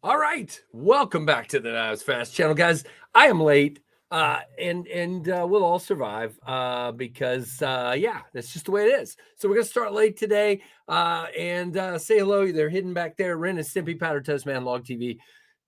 All right, welcome back to the Knives Fast channel, guys. I am late, and we'll all survive because yeah, that's just the way it is. So we're gonna start late today, and say hello. They're hidden back there. Ren and Stimpy, Powder Toast Man, Log TV,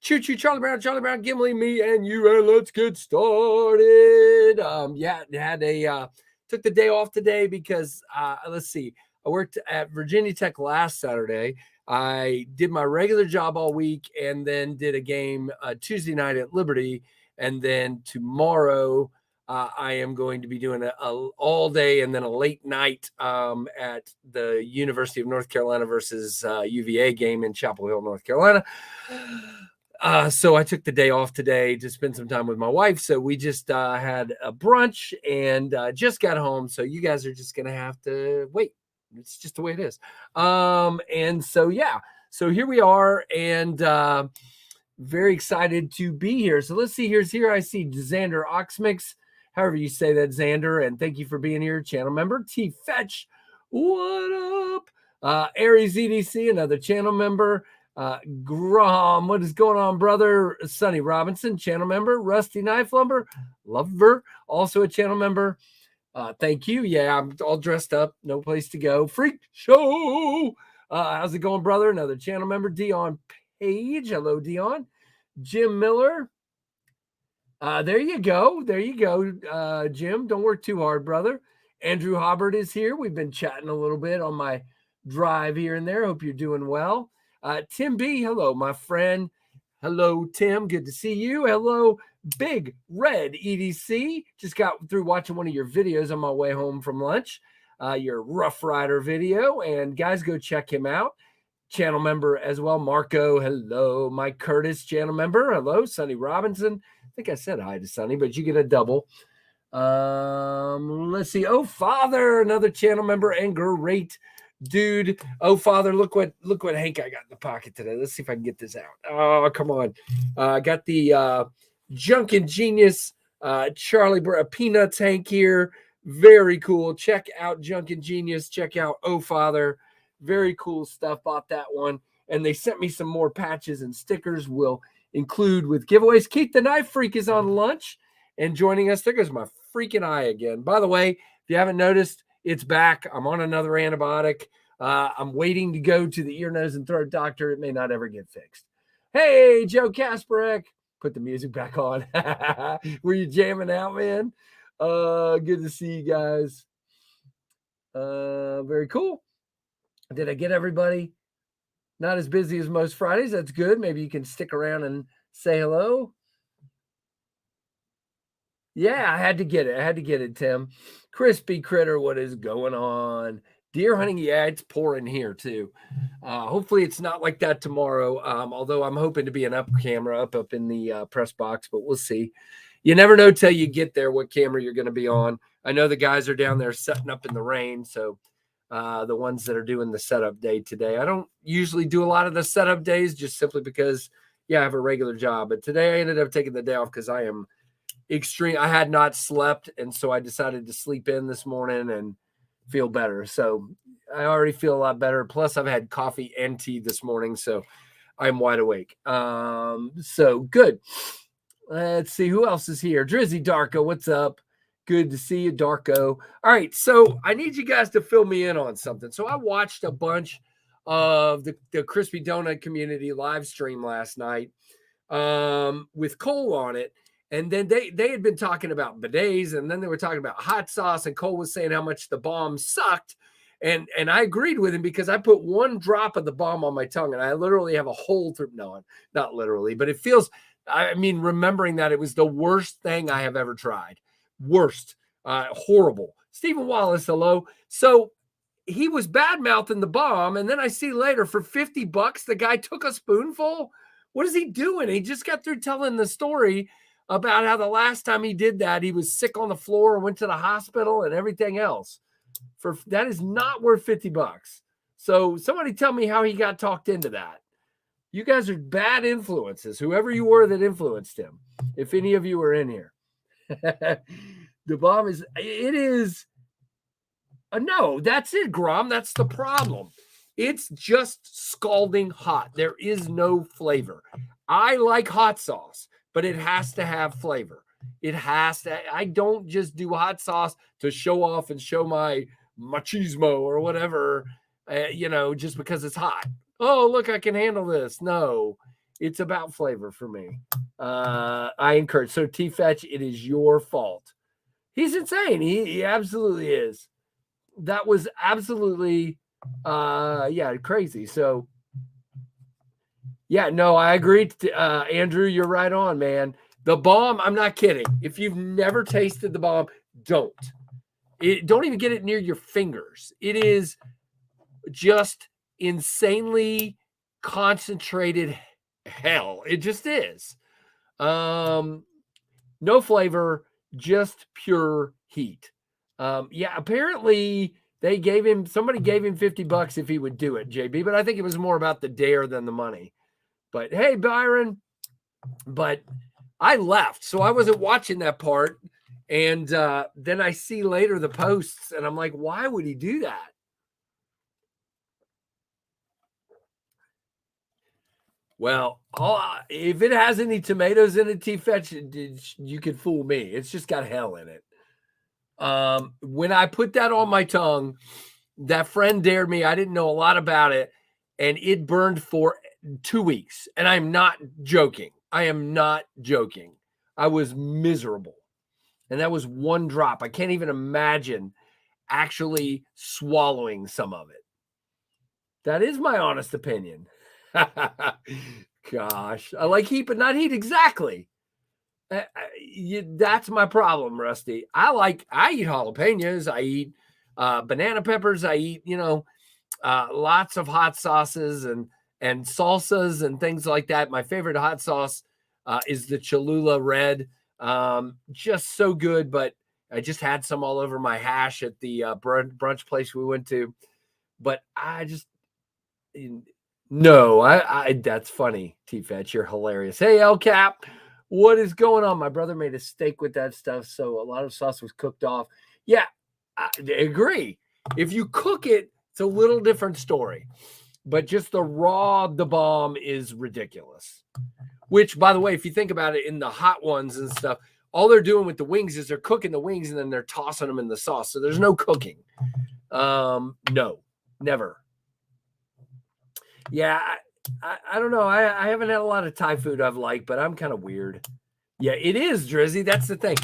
Choo Choo, Charlie Brown, Gimli, me, and you, and let's get started. Yeah, had a took the day off today because let's see, I worked at Virginia Tech last Saturday. I did my regular job all week and then did a game Tuesday night at Liberty. And then tomorrow, I am going to be doing a all day and then a late night at the University of North Carolina versus UVA game in Chapel Hill, North Carolina. So I took the day off today to spend some time with my wife. So we just had a brunch and just got home. So you guys are just going to have to wait. It's just the way it is. And so, yeah, so here we are and very excited to be here. So let's see, here I see Xander Oxmix, however you say that, Xander, and thank you for being here, channel member. T Fetch, what up? Aries EDC, another channel member. Grom, what is going on, brother? Sonny Robinson, channel member. Rusty Knife Lumber, lover, also a channel member. Thank you. Yeah, I'm all dressed up. No place to go. Freak show. How's it going, brother? Another channel member, Dion Page. Hello, Dion. Jim Miller. There you go. There you go, Jim. Don't work too hard, brother. Andrew Hobbert is here. We've been chatting a little bit on my drive here and there. Hope you're doing well. Tim B. Hello, my friend. Hello, Tim. Good to see you. Hello, Big Red EDC. Just got through watching one of your videos on my way home from lunch, your Rough Rider video. And guys, go check him out. Channel member as well. Marco, hello. Mike Curtis, channel member. Hello, Sonny Robinson. I think I said hi to Sonny, but you get a double. Let's see. Oh, Father, another channel member and great dude. Oh, Father, look what Hank I got in the pocket today. Let's see if I can get this out. Oh, come on. I got the Junkin' Genius Charlie Peanuts Hank here. Very cool. Check out Junkin' Genius. Check out Oh, Father. Very cool stuff. Bought that one. And they sent me some more patches and stickers we'll include with giveaways. Keith the Knife Freak is on lunch and joining us. There goes my freaking eye again. By the way, if you haven't noticed, it's back. I'm on another antibiotic. I'm waiting to go to the ear, nose, and throat doctor. It may not ever get fixed. Hey, Joe Kasparek. Put the music back on. Were you jamming out, man? Good to see you guys. Very cool. Did I get everybody? Not as busy as most Fridays. That's good. Maybe you can stick around and say hello. Yeah, I had to get it, Tim. Crispy Critter, what is going on? Deer hunting, yeah, it's pouring here too. Hopefully it's not like that tomorrow, although I'm hoping to be an up camera up in the press box, but we'll see. You never know till you get there what camera you're going to be on. I know the guys are down there setting up in the rain, so the ones that are doing the setup day today. I don't usually do a lot of the setup days just simply because, yeah, I have a regular job. But today I ended up taking the day off because I am extreme. I had not slept, and so I decided to sleep in this morning and feel better. So I already feel a lot better. Plus, I've had coffee and tea this morning, so I'm wide awake. So good. Let's see who else is here. Drizzy Darko, what's up? Good to see you, Darko. All right, so I need you guys to fill me in on something. So I watched a bunch of the Crispy Donut Community live stream last night with Cole on it. And then they had been talking about bidets, and then they were talking about hot sauce, and Cole was saying how much the bomb sucked. And I agreed with him because I put one drop of the bomb on my tongue, and I literally have a hole through. No, not literally, but it feels, I mean, remembering that it was the worst thing I have ever tried. Worst. Horrible. Stephen Wallace, hello. So he was bad-mouthing the bomb, and then I see later for $50, the guy took a spoonful. What is he doing? He just got through telling the story about how the last time he did that, he was sick on the floor and went to the hospital and everything else. For that is not worth $50. So somebody tell me how he got talked into that. You guys are bad influences, whoever you were that influenced him, if any of you are in here. The bomb is, it is, no, that's it, Grom. That's the problem. It's just scalding hot. There is no flavor. I like hot sauce, but it has to have flavor. It has to. I don't just do hot sauce to show off and show my machismo or whatever, just because it's hot. Oh, look, I can handle this. No, it's about flavor for me. I encourage. So T-Fetch, it is your fault. He's insane. He absolutely is. That was absolutely, crazy. So, yeah, no, I agree. Andrew, you're right on, man. The bomb, I'm not kidding. If you've never tasted the bomb, don't even get it near your fingers. It is just insanely concentrated hell. It just is. No flavor, just pure heat. Apparently somebody gave him $50 if he would do it, JB, but I think it was more about the dare than the money. But hey, Byron, but I left, so I wasn't watching that part. And then I see later the posts, and I'm like, why would he do that? Well, if it has any tomatoes in it, T-Fetch, you could fool me. It's just got hell in it. When I put that on my tongue, that friend dared me. I didn't know a lot about it, and it burned for 2 weeks. And I'm not joking. I am not joking. I was miserable. And that was one drop. I can't even imagine actually swallowing some of it. That is my honest opinion. Gosh, I like heat, but not heat. Exactly. That's my problem, Rusty. I eat jalapenos. I eat banana peppers. I eat, lots of hot sauces and salsas and things like that. My favorite hot sauce is the Cholula Red. Just so good, but I just had some all over my hash at the brunch place we went to. But that's funny, T-Fetch. You're hilarious. Hey, El Cap, what is going on? My brother made a steak with that stuff, so a lot of sauce was cooked off. Yeah, I agree. If you cook it, it's a little different story. But just the bomb is ridiculous. Which, by the way, if you think about it, in the hot ones and stuff, all they're doing with the wings is they're cooking the wings and then they're tossing them in the sauce. So there's no cooking. No, never. Yeah, I don't know. I haven't had a lot of Thai food I've liked, but I'm kind of weird. Yeah, it is, Drizzy. That's the thing.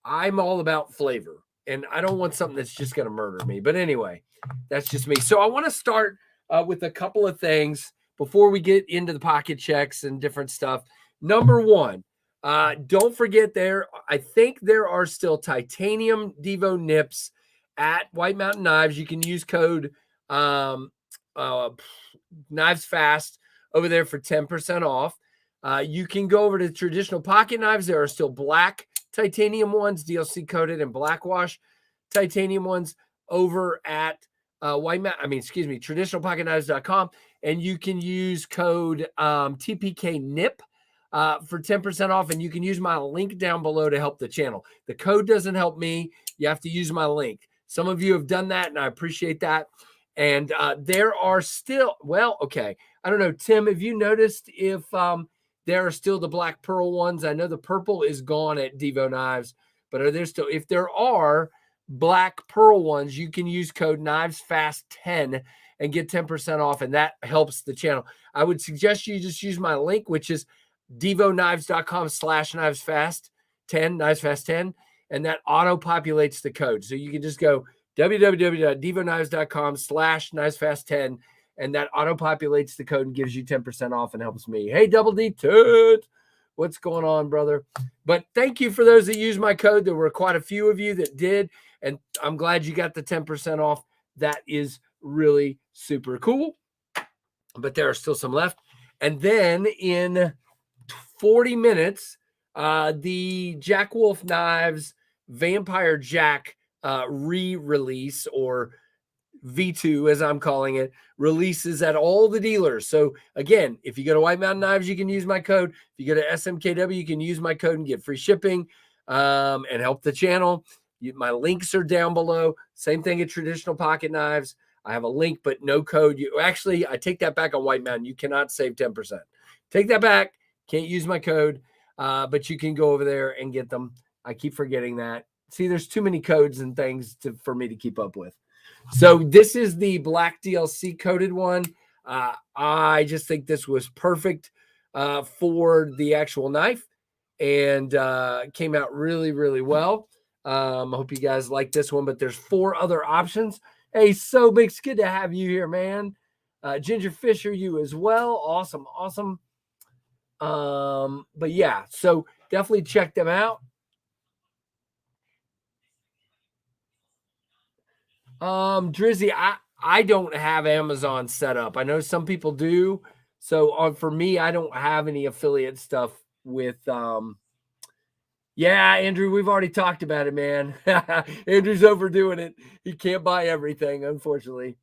I'm all about flavor, and I don't want something that's just going to murder me. But anyway, that's just me. So I want to start with a couple of things before we get into the pocket checks and different stuff. Number one, don't forget I think there are still titanium Divo nips at White Mountain Knives. You can use code Knives Fast over there for 10% off. You can go over to traditional pocket knives. There are still black titanium ones, DLC coated and blackwash titanium ones over at traditionalpocketknives.com. And you can use code TPK NIP for 10% off. And you can use my link down below to help the channel. The code doesn't help me. You have to use my link. Some of you have done that, and I appreciate that. And there are still, I don't know, Tim, have you noticed if there are still the black pearl ones? I know the purple is gone at Divo Knives, but are there still, if there are black pearl ones, you can use code KnivesFast10 and get 10% off, and that helps the channel. I would suggest you just use my link, which is divoknives.com/knivesfast10, knivesfast10, and that auto-populates the code. So you can just go www.divoknives.com/knivesfast10, and that auto-populates the code and gives you 10% off and helps me. Hey, Double D Toot, what's going on, brother? But thank you for those that use my code. There were quite a few of you that did, and I'm glad you got the 10% off. That is really super cool. But there are still some left. And then in 40 minutes, the Jack Wolf Knives Vampire Jack re-release, or V2 as I'm calling it, releases at all the dealers. So again, if you go to White Mountain Knives, you can use my code. If you go to SMKW, you can use my code and get free shipping and help the channel. My links are down below. Same thing at Traditional Pocket Knives. I have a link, but no code. Actually, I take that back on White Mountain. You cannot save 10%. Take that back. Can't use my code, but you can go over there and get them. I keep forgetting that. See, there's too many codes and things for me to keep up with. So this is the black DLC coded one. I just think this was perfect for the actual knife, and came out really, really well. I hope you guys like this one, but there's 4 other options. Hey, So Mix, good to have you here, man. Ginger Fisher, you as well. Awesome. But yeah, so definitely check them out. Drizzy, I don't have Amazon set up. I know some people do. So for me, I don't have any affiliate stuff with yeah, Andrew, we've already talked about it, man. Andrew's overdoing it. He can't buy everything, unfortunately.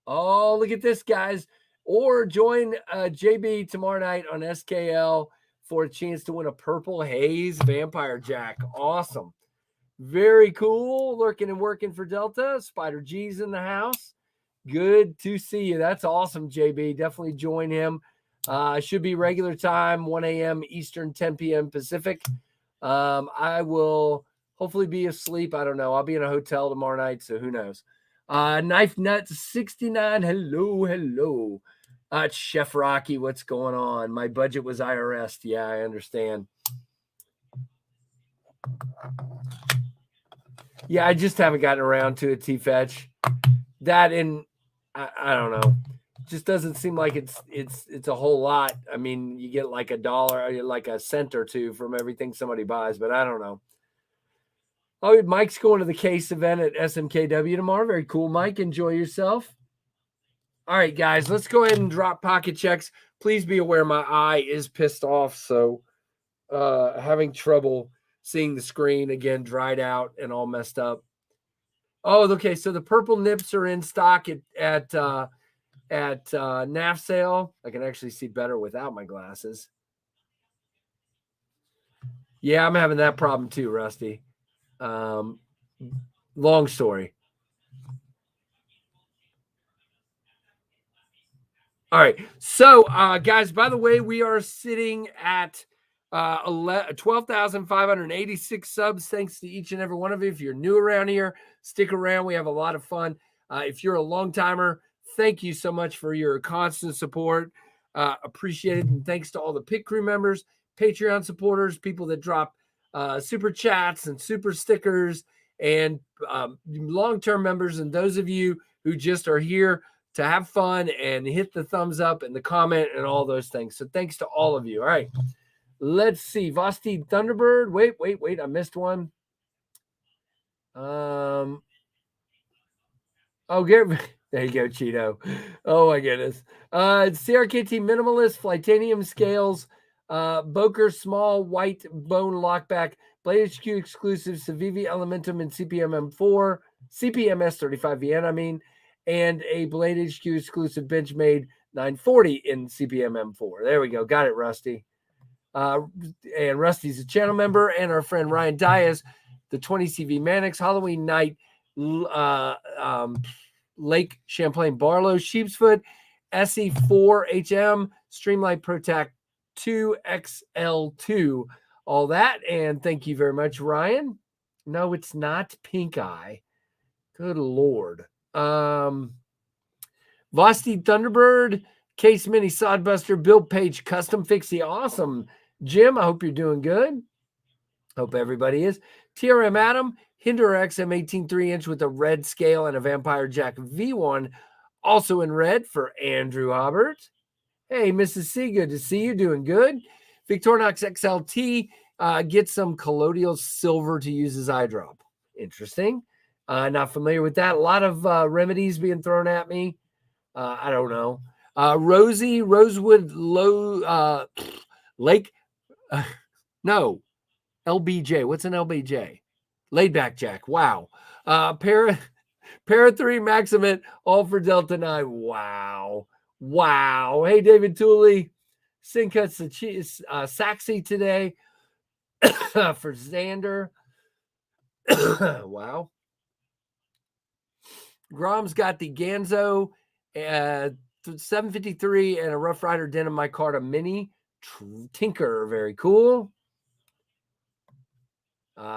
Oh, look at this, guys. Or join JB tomorrow night on SKL for a chance to win a Purple Haze Vampire Jack. Awesome. Very cool. Lurking and working for Delta. Spider G's in the house. Good to see you. That's awesome, JB. Definitely join him. Should be regular time, 1 a.m. Eastern, 10 p.m. Pacific. I will hopefully be asleep. I don't know. I'll be in a hotel tomorrow night, so who knows. Knife Nuts 69. Hello. It's Chef Rocky. What's going on? My budget was IRS. Yeah, I understand. Yeah, I just haven't gotten around to it, T-Fetch. That and I don't know. Just doesn't seem like it's a whole lot. I mean, you get like $1, like a cent or two from everything somebody buys, but I don't know. Oh, Mike's going to the case event at SMKW tomorrow. Very cool, Mike. Enjoy yourself. All right, guys, let's go ahead and drop pocket checks. Please be aware my eye is pissed off, so having trouble seeing the screen again, dried out and all messed up. Oh, okay. So the purple nips are in stock at NAF sale. I can actually see better without my glasses. Yeah, I'm having that problem too, Rusty. Long story. All right. So, guys, by the way, we are sitting at 12,586 subs. Thanks to each and every one of you. If you're new around here, stick around. We have a lot of fun. If you're a long timer, thank you so much for your constant support. Appreciate it. And thanks to all the pit crew members, Patreon supporters, people that drop super chats and super stickers, and long-term members, and those of you who just are here to have fun and hit the thumbs up and the comment and all those things. So thanks to all of you. All right. Let's see. Vosti Thunderbird. Wait. I missed one. Oh, there you go, Cheeto. Oh my goodness. CRKT Minimalist, Flightanium Scales, Boker Small White Bone Lockback, Blade HQ Exclusive, Civivi Elementum and CPM M4, CPMS 35 Vienna, and a Blade HQ exclusive Benchmade 940 in CPM M4. There we go. Got it, Rusty. And Rusty's a channel member, and our friend Ryan Diaz, the 20 CV Mannix, Halloween Night, Lake Champlain Barlow, Sheepsfoot, SE4HM, Streamlight ProTac 2XL2, all that. And thank you very much, Ryan. No, it's not Pink Eye. Good Lord. Vosti Thunderbird, Case Mini Sodbuster, Bill Page Custom Fixie. Awesome. Jim, I hope you're doing good. Hope everybody is. TRM Adam, Hinder XM 18 3-inch with a red scale and a Vampire Jack V1, also in red for Andrew Hobbert. Hey, Mrs. C, good to see you. Doing good. Victorinox XLT, get some colloidal silver to use as eye drop. Interesting. Not familiar with that. A lot of remedies being thrown at me. I don't know. Rosie, Rosewood, Lake. No. LBJ. What's an LBJ? Laid back Jack. Wow. Para 3 Maximate, all for Delta 9. Wow. Hey, David Tooley. Sin cuts the cheese. Saxy today for Xander. Wow. Grom's got the Ganzo 753 and a Rough Rider Denim Micarta Mini Tinker. Very cool. No,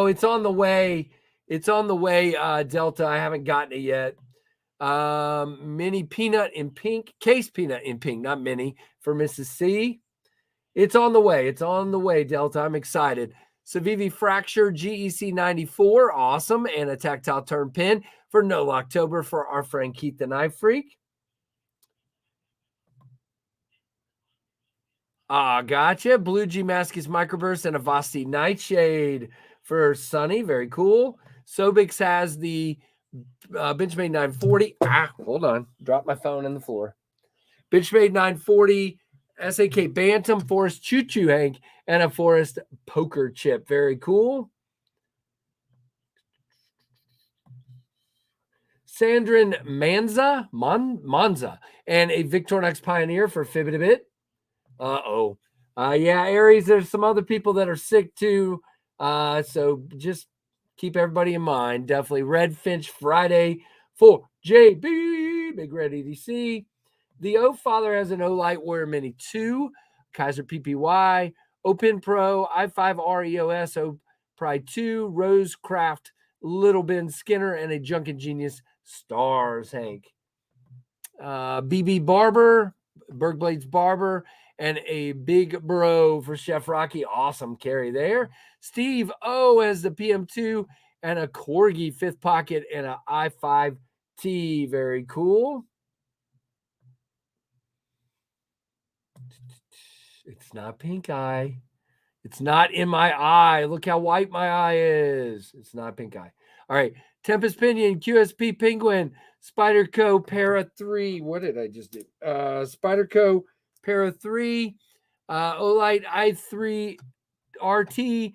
it's on the way. It's on the way, Delta. I haven't gotten it yet. Mini Peanut in pink, Case Peanut in pink, not mini, for Mrs. C. It's on the way. It's on the way, Delta. I'm excited. Civivi Fracture GEC 94, awesome, and a tactile turn pin for No October for our friend Keith the Knife Freak. Gotcha. Blue G Mascus Microburst and a Vasti Nightshade for Sunny. Very cool. Sobix has the Benchmade 940. Hold on. Dropped my phone on the floor. Benchmade 940, SAK Bantam, Forest Choo Choo Hank, and a Forest Poker Chip. Very cool. Sandrin Monza, and a Victorinox Pioneer for Fibbit-a-Bit. Yeah, Aries, there's some other people that are sick too. So just keep everybody in mind. Definitely Red Finch Friday for JB, Big Red EDC. The O Father has an O Light Warrior Mini 2, Kaiser PPY, Open Pro, i5 REOS, O Pride 2, Rosecraft, Little Ben Skinner, and a Junkin Genius Stars, Hank. BB Barber, Bergblades Barber, and a Big Bro for Chef Rocky. Awesome carry there. Steve O has the PM2 and a Corgi 5th pocket and an i5T. Very cool. It's not pink eye. It's not in my eye. Look how white my eye is. It's not pink eye. All right. Tempest Pinion, QSP Penguin, Spyderco Para 3. What did I just do? Spyderco Para 3, Olight i3 RT,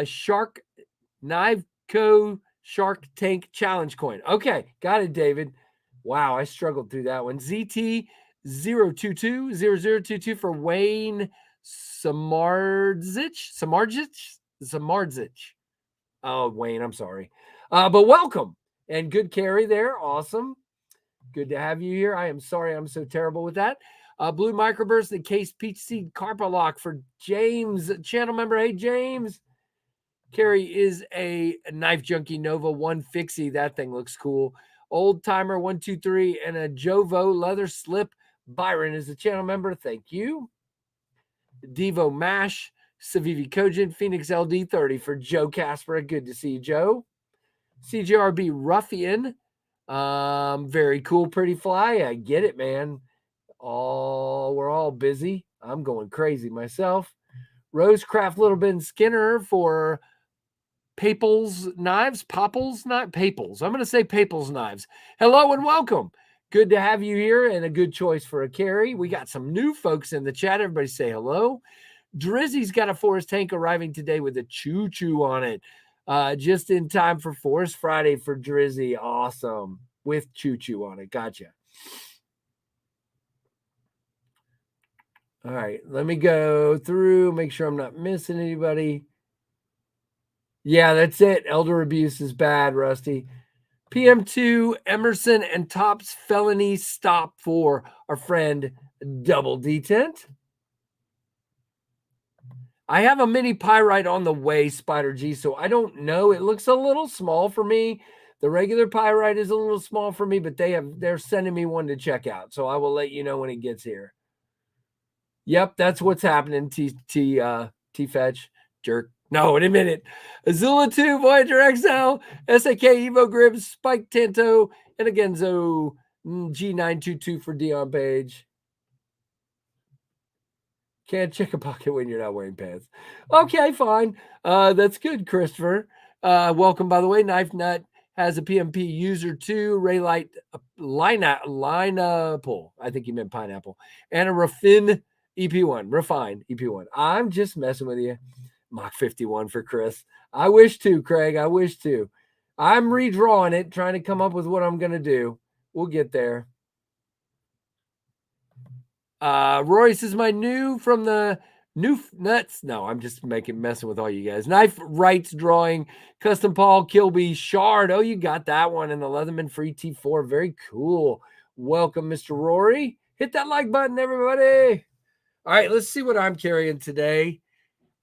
Shark Knife Co. Shark Tank Challenge Coin. Okay. Got it, David. Wow. I struggled through that one. ZT 022 for Wayne Samardzic. Oh, Wayne, I'm sorry. But welcome and good carry there. Awesome. Good to have you here. I am sorry I'm so terrible with that. Blue Microburst, the Case Peach Seed Carpa Lock for James, channel member. Hey, James. Carry is a Knife Junkie Nova 1 Fixie. That thing looks cool. Old Timer 123 and a Jovo Leather Slip. Byron is a channel member. Thank you. Divo Mash, Civivi Cogent, Phoenix LD 30 for Joe Casper. Good to see you, Joe. CJRB Ruffian. Very cool, pretty fly. I get it, man. We're all busy. I'm going crazy myself. Rosecraft Little Ben Skinner for Paples Knives. Popples, not Paples. I'm going to say Paples Knives. Hello and welcome. Good to have you here and a good choice for a carry. We got some new folks in the chat. Everybody say hello. Drizzy's got a Forest Tank arriving today with a choo-choo on it. Just in time for Forest Friday for Drizzy. Awesome. With choo-choo on it. Gotcha. All right. Let me go through, make sure I'm not missing anybody. Yeah, that's it. Elder abuse is bad, Rusty. PM2, Emerson, and Topps Felony Stop for our friend Double Detent. I have a mini pyrite on the way, Spider G, so I don't know. It looks a little small for me. The regular pyrite is a little small for me, but they're sending me one to check out, so I will let you know when it gets here. Yep, that's what's happening. T-Fetch, jerk. No, in a minute. Azula 2, Voyager XL, SAK Evo Grip, Spike Tanto, and a Genzo G922 for Dion Page. Can't check a pocket when you're not wearing pants. Okay, fine. That's good, Christopher. Welcome, by the way. Knife Nut has a PMP user 2, Raylight Lineapple. I think you meant pineapple. And a Raffin EP1, Refined EP1. I'm just messing with you. Mach 51 for Chris. I wish to, Craig. I wish to. I'm redrawing it, trying to come up with what I'm going to do. We'll get there. Royce is my new from the New nuts. No, I'm just messing with all you guys. Knife Rights Drawing, Custom Paul Kilby Shard. Oh, you got that one in the Leatherman Free T4. Very cool. Welcome, Mr. Rory. Hit that like button, everybody. All right, let's see what I'm carrying today.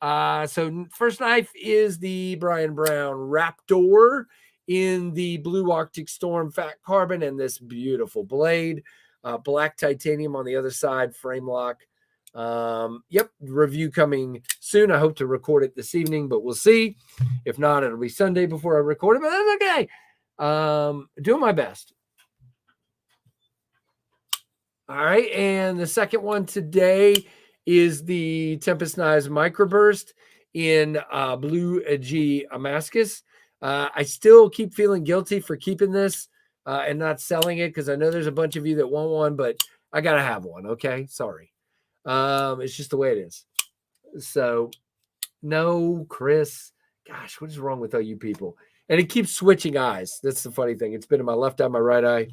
So first knife is the Brian Brown Raptor in the Blue Arctic Storm Fat Carbon and this beautiful blade. Black titanium on the other side, frame lock. Yep, review coming soon. I hope to record it this evening, but we'll see. If not, it'll be Sunday before I record it, but that's okay. Doing my best. All right, and the second one today is the Tempest Knives Microburst in Blue G Damascus. I still keep feeling guilty for keeping this and not selling it because I know there's a bunch of you that want one, but I got to have one, okay? Sorry. It's just the way it is. So, no, Chris. Gosh, what is wrong with all you people? And it keeps switching eyes. That's the funny thing. It's been in my left eye, my right eye.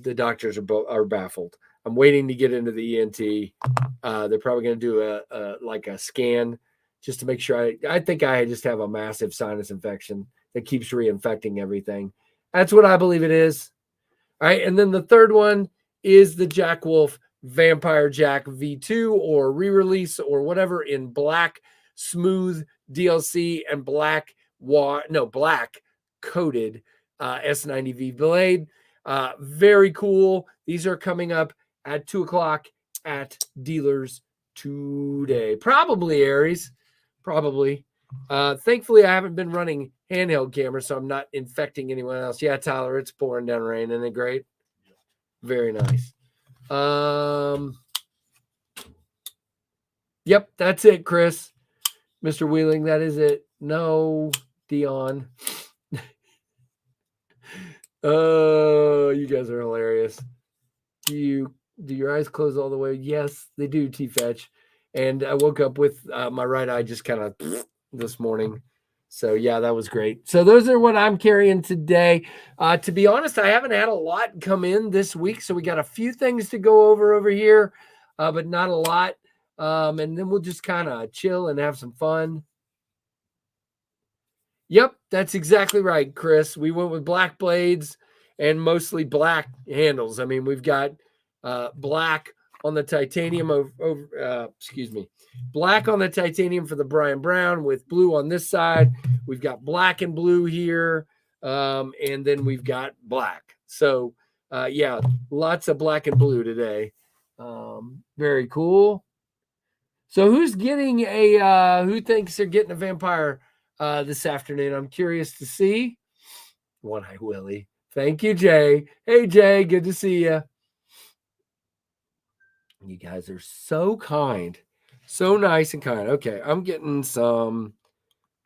The doctors are baffled. I'm waiting to get into the ENT. They're probably going to do a scan just to make sure. I think I just have a massive sinus infection that keeps reinfecting everything. That's what I believe it is. All right, and then the third one is the Jack Wolf Vampire Jack V2 or re-release or whatever in black smooth DLC and black coated S90V blade. Very cool. These are coming up at 2:00 at dealers today. Probably Aries. Probably. Thankfully, I haven't been running handheld cameras, so I'm not infecting anyone else. Yeah, Tyler, it's pouring down rain. Isn't it great? Very nice. Yep, that's it, Chris. Mr. Wheeling, that is it. No, Dion. Oh, you guys are hilarious. Do your eyes close all the way? Yes, they do, T-Fetch. And I woke up with my right eye just kind of this morning. So, yeah, that was great. So those are what I'm carrying today. To be honest, I haven't had a lot come in this week. So we got a few things to go over here, but not a lot. And then we'll just kind of chill and have some fun. Yep, that's exactly right, Chris. We went with black blades and mostly black handles. I mean, we've got black on the titanium black on the titanium for the Brian Brown with blue on this side. We've got black and blue here, and then we've got black. So, yeah, lots of black and blue today. Very cool. So who's getting who thinks they're getting a vampire this afternoon? I'm curious to see. One Eye Willie. Thank you, Jay. Hey, Jay, good to see you. You guys are so kind. So nice and kind. Okay, I'm getting some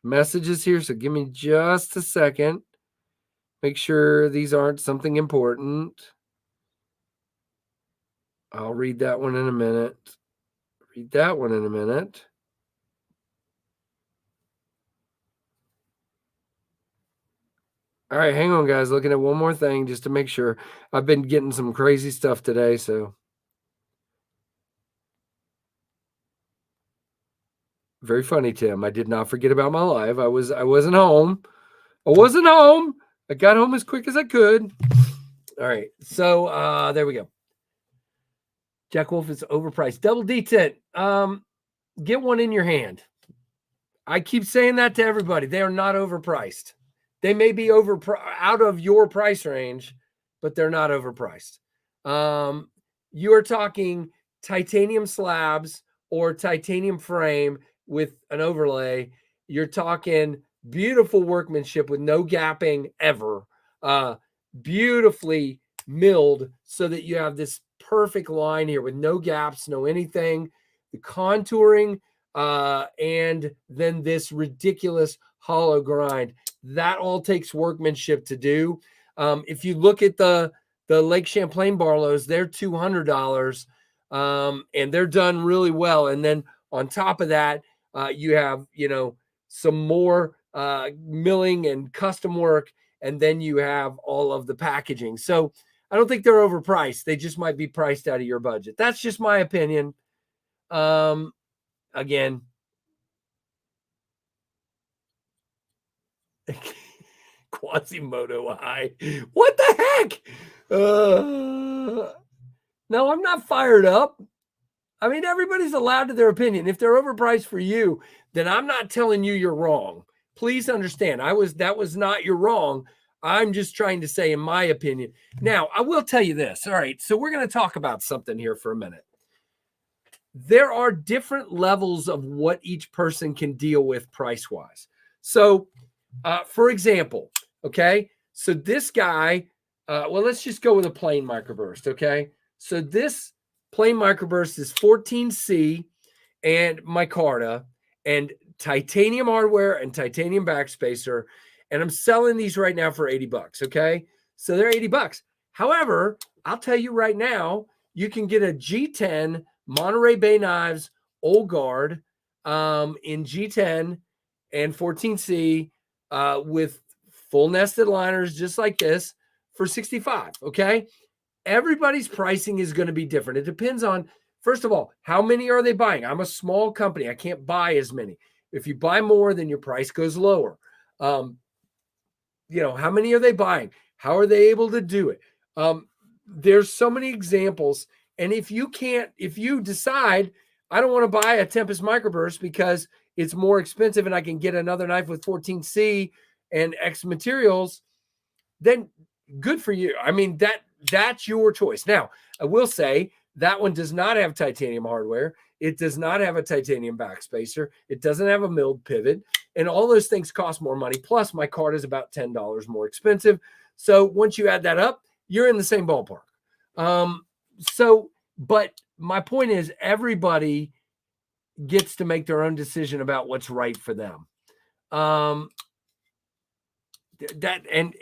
messages here, so give me just a second. Make sure these aren't something important. I'll read that one in a minute. Read that one in a minute. All right, hang on, guys. Looking at one more thing just to make sure. I've been getting some crazy stuff today, so. Very funny, Tim. I did not forget about my live. I wasn't home. I got home as quick as I could. All right. So there we go. Jack Wolf is overpriced. Double D tent. Get one in your hand. I keep saying that to everybody. They are not overpriced. They may be out of your price range, but they're not overpriced. You are talking titanium slabs or titanium frame with an overlay. You're talking beautiful workmanship with no gapping ever. Beautifully milled so that you have this perfect line here with no gaps, no anything. The contouring, and then this ridiculous hollow grind. That all takes workmanship to do. If you look at the Lake Champlain Barlows, they're $200, and they're done really well. And then on top of that, you have, some more milling and custom work, and then you have all of the packaging. So I don't think they're overpriced. They just might be priced out of your budget. That's just my opinion. again, Quasimodo Eye. What the heck? No, I'm not fired up. I mean, everybody's allowed to their opinion. If they're overpriced for you, then I'm not telling you you're wrong. Please understand. That was not you're wrong. I'm just trying to say, in my opinion. Now, I will tell you this. All right. So we're going to talk about something here for a minute. There are different levels of what each person can deal with price-wise. So, for example, okay, so this guy, well, let's just go with a plain microburst, okay? So this plain microburst is 14C and micarta and titanium hardware and titanium backspacer, and I'm selling these right now for 80 bucks, okay? So they're 80 bucks. However, I'll tell you right now, you can get a G10 Monterey Bay Knives Old Guard in G10 and 14C with full nested liners just like this for 65, okay? Everybody's pricing is going to be different. It depends on, first of all, how many are they buying? I'm a small company. I can't buy as many. If you buy more, then your price goes lower. How many are they buying? How are they able to do it? There's so many examples. And if you decide, I don't want to buy a Tempest microburst because it's more expensive and I can get another knife with 14C and X materials, then good for you. I mean, that's your choice. Now, I will say that one does not have titanium hardware. It does not have a titanium backspacer. It doesn't have a milled pivot. And all those things cost more money. Plus, my card is about $10 more expensive. So once you add that up, you're in the same ballpark. But my point is, everybody gets to make their own decision about what's right for them. And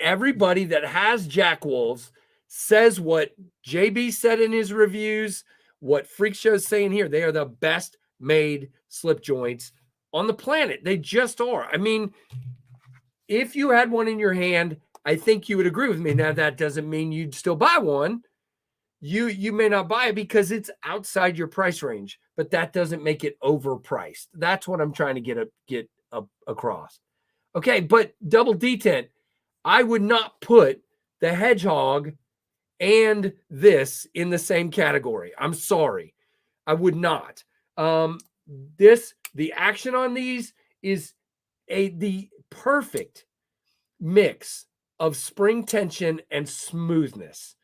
everybody that has Jack Wolves says what JB said in his reviews, what Freak Show's saying here. They are the best made slip joints on the planet. They just are. I mean, if you had one in your hand, I think you would agree with me. Now, that doesn't mean you'd still buy one. You may not buy it because it's outside your price range, but that doesn't make it overpriced. That's what I'm trying to get across. Okay, but double detent, I would not put the Hedgehog and this in the same category. I'm sorry. I would not. The action on these is the perfect mix of spring tension and smoothness.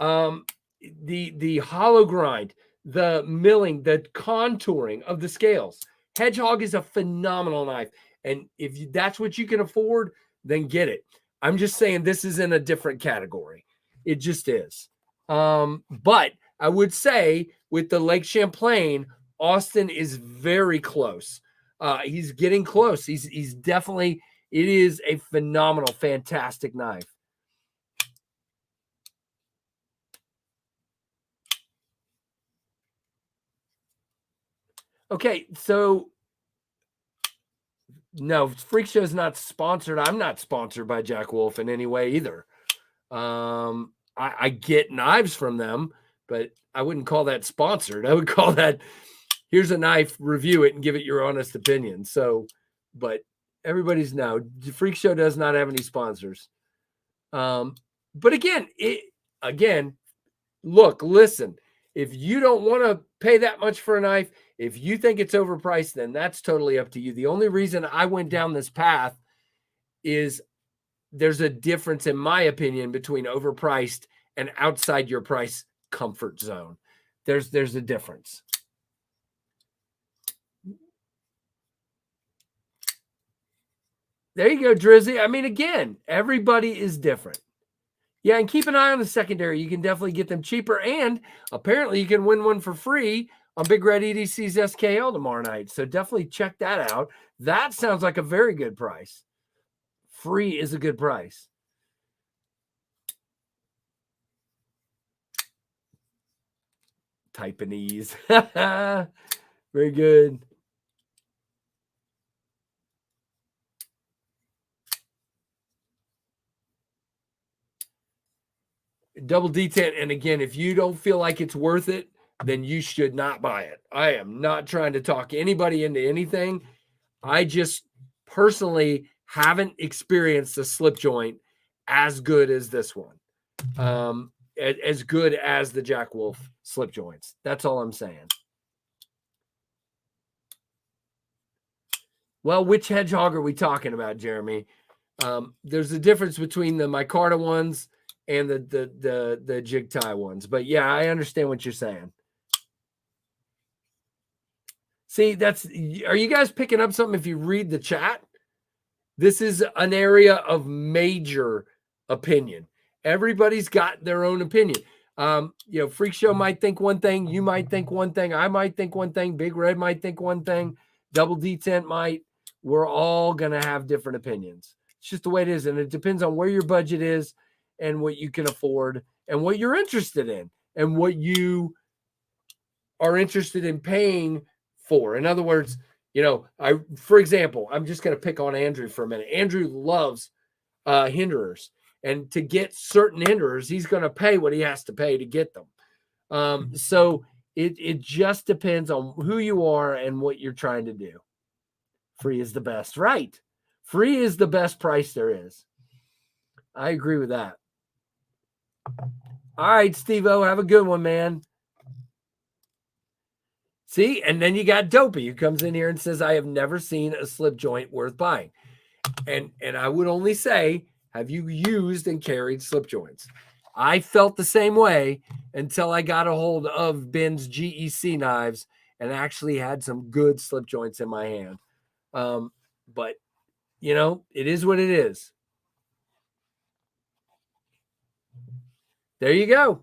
The hollow grind, the milling, the contouring of the scales. Hedgehog is a phenomenal knife. And if that's what you can afford, then get it. I'm just saying this is in a different category. It just is. But I would say with the Lake Champlain, Austin is very close. He's getting close. He's definitely, it is a phenomenal, fantastic knife. Okay, so no, Freak Show is not sponsored. I'm not sponsored by Jack Wolf in any way either. I get knives from them, but I wouldn't call that sponsored. I would call that, here's a knife, review it and give it your honest opinion. So, but everybody's no, Freak Show does not have any sponsors. But again, look, listen, if you don't want to pay that much for a knife, if you think it's overpriced, then that's totally up to you. The only reason I went down this path is there's a difference, in my opinion, between overpriced and outside your price comfort zone. There's a difference. There you go, Drizzy. I mean, again, everybody is different. Yeah, and keep an eye on the secondary. You can definitely get them cheaper. And apparently you can win one for free on Big Red EDC's SKL tomorrow night. So definitely check that out. That sounds like a very good price. Free is a good price. Taiwanese. Very good. Double detent. And again, if you don't feel like it's worth it, then you should not buy it. I am not trying to talk anybody into anything. I just personally haven't experienced a slip joint as good as this one. As good as the Jack Wolf slip joints. That's all I'm saying. Well, which hedgehog are we talking about, Jeremy? There's a difference between the micarta ones and the jig tie ones. But yeah, I understand what you're saying. See, are you guys picking up something if you read the chat? This is an area of major opinion. Everybody's got their own opinion. Freak Show might think one thing, you might think one thing, I might think one thing, Big Red might think one thing, Double D Tent might. We're all going to have different opinions. It's just the way it is. And it depends on where your budget is and what you can afford and what you're interested in and what you are interested in paying for. In other words, for example, I'm just going to pick on Andrew for a minute. Andrew loves hinderers. And to get certain hinderers, he's going to pay what he has to pay to get them. So it just depends on who you are and what you're trying to do. Free is the best, right? Free is the best price there is. I agree with that. All right, Steve-O, have a good one, man. See, and then you got Dopey who comes in here and says, I have never seen a slip joint worth buying. And I would only say, have you used and carried slip joints? I felt the same way until I got a hold of Ben's GEC knives and actually had some good slip joints in my hand. But, it is what it is. There you go.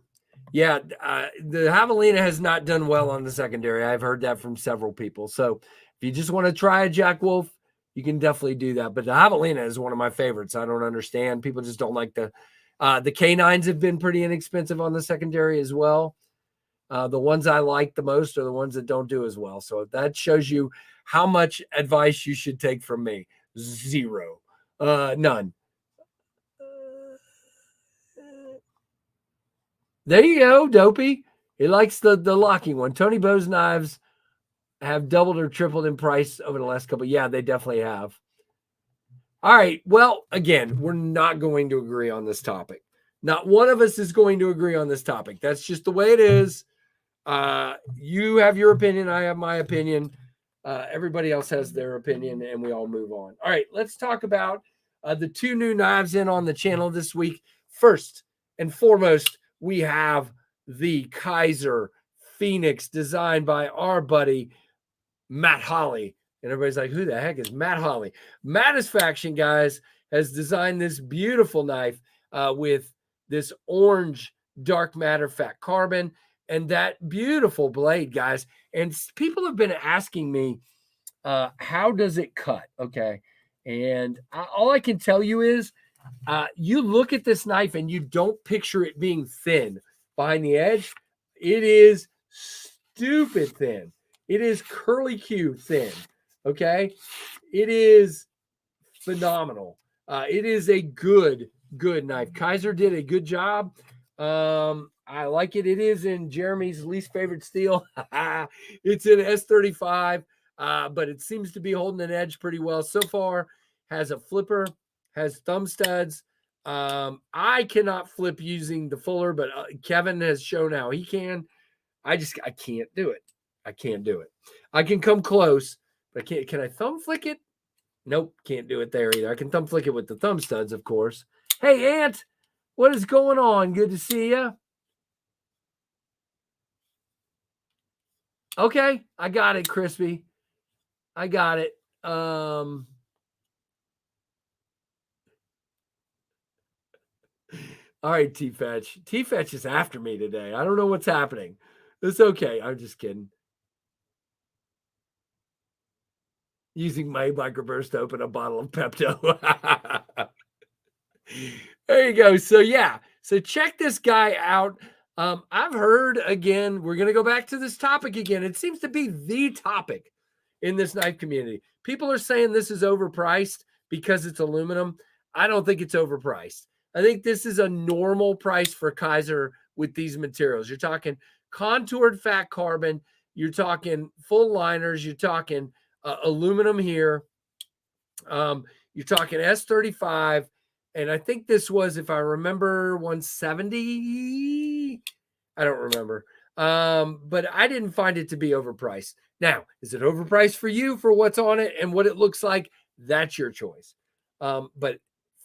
Yeah, the Javelina has not done well on the secondary. I've heard that from several people. So if you just want to try a Jack Wolf, you can definitely do that. But the Javelina is one of my favorites. I don't understand. People just don't like the K9s have been pretty inexpensive on the secondary as well. The ones I like the most are the ones that don't do as well. So that shows you how much advice you should take from me. Zero. None. There you go, Dopey. He likes the locking one. Tony Bow's knives have doubled or tripled in price over the last couple. Yeah, they definitely have. All right. Well, again, we're not going to agree on this topic. Not one of us is going to agree on this topic. That's just the way it is. You have your opinion. I have my opinion. Everybody else has their opinion, and we all move on. All right. Let's talk about the two new knives in on the channel this week. First and foremost, we have the Kaiser Phoenix designed by our buddy, Matt Holly. And everybody's like, who the heck is Matt Holly? Mattisfaction, guys, has designed this beautiful knife with this orange dark matter fat carbon and that beautiful blade, guys. And people have been asking me, how does it cut? Okay. And all I can tell you is you look at this knife and you don't picture it being thin behind the edge. It is stupid thin. It is curly Q thin. Okay. It is phenomenal. It is a good knife. Kaiser did a good job. I like it. It is in Jeremy's least favorite steel. It's in S35, but it seems to be holding an edge pretty well so far. Has a flipper, has thumb studs. I cannot flip using the Fuller, but Kevin has shown how he can. I can't do it. I can't do it. I can come close, but I can't. Can I thumb flick it? Nope, can't do it there either. I can thumb flick it with the thumb studs, of course. Hey, Ant, what is going on? Good to see you. Okay, I got it, Crispy. I got it. All right, T-Fetch. T-Fetch is after me today. I don't know what's happening. It's okay. I'm just kidding. Using my microburst to open a bottle of Pepto. There you go. So, yeah. So, check this guy out. I've heard, again, we're going to go back to this topic again. It seems to be the topic in this knife community. People are saying this is overpriced because it's aluminum. I don't think it's overpriced. I think this is a normal price for Kaiser with these materials. You're talking contoured fat carbon. You're talking full liners. You're talking aluminum here. You're talking S35. And I think this was, if I remember, 170. I don't remember. But I didn't find it to be overpriced. Now, is it overpriced for you for what's on it and what it looks like? That's your choice. But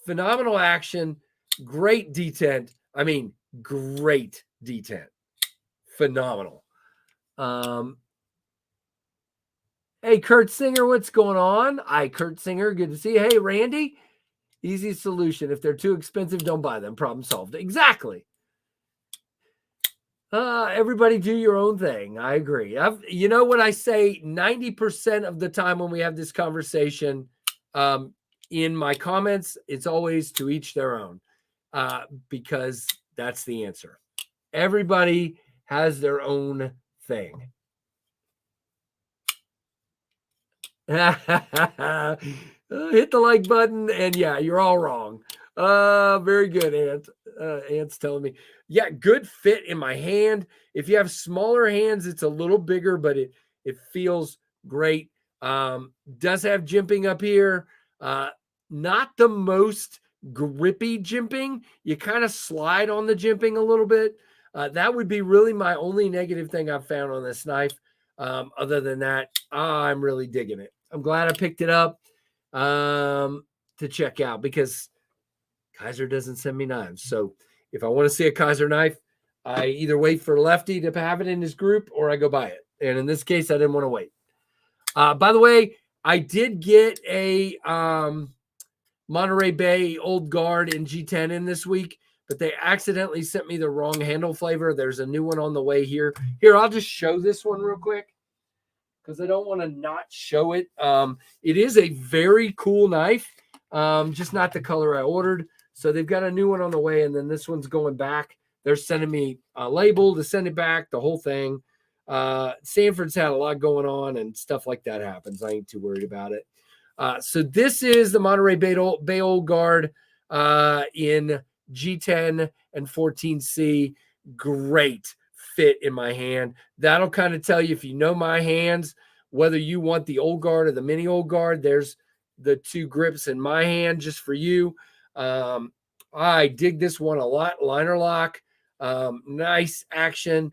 phenomenal action, great detent. I mean, great detent. Phenomenal. Hey, Kurt Singer, what's going on? Hi, Kurt Singer. Good to see you. Hey, Randy. Easy solution. If they're too expensive, don't buy them. Problem solved. Exactly. Everybody do your own thing. I agree. You know what I say 90% of the time when we have this conversation, in my comments, it's always to each their own, because that's the answer. Everybody has their own thing. Hit the like button, and yeah, you're all wrong. Very good, Ant. Ant's telling me, yeah, good fit in my hand. If you have smaller hands, it's a little bigger, but it feels great. Does have jimping up here. Not the most grippy jimping. You kind of slide on the jimping a little bit. That would be really my only negative thing I've found on this knife. Other than that, I'm really digging it. I'm glad I picked it up to check out, because Kaiser doesn't send me knives. So if I want to see a Kaiser knife, I either wait for Lefty to have it in his group or I go buy it. And in this case, I didn't want to wait. By the way, I did get a Monterey Bay Old Guard in G10 in this week, but they accidentally sent me the wrong handle flavor. There's a new one on the way here. Here, I'll just show this one real quick, because I don't want to not show it. It is a very cool knife, just not the color I ordered. So they've got a new one on the way, and then this one's going back. They're sending me a label to send it back, the whole thing. Sanford's had a lot going on, and stuff like that happens. I ain't too worried about it. So this is the Monterey Bay Old Guard in G10 and 14C. Great fit in my hand. That'll kind of tell you, if you know my hands, whether you want the Old Guard or the mini Old Guard. There's the two grips in my hand just for you. I dig this one a lot. Liner lock, nice action,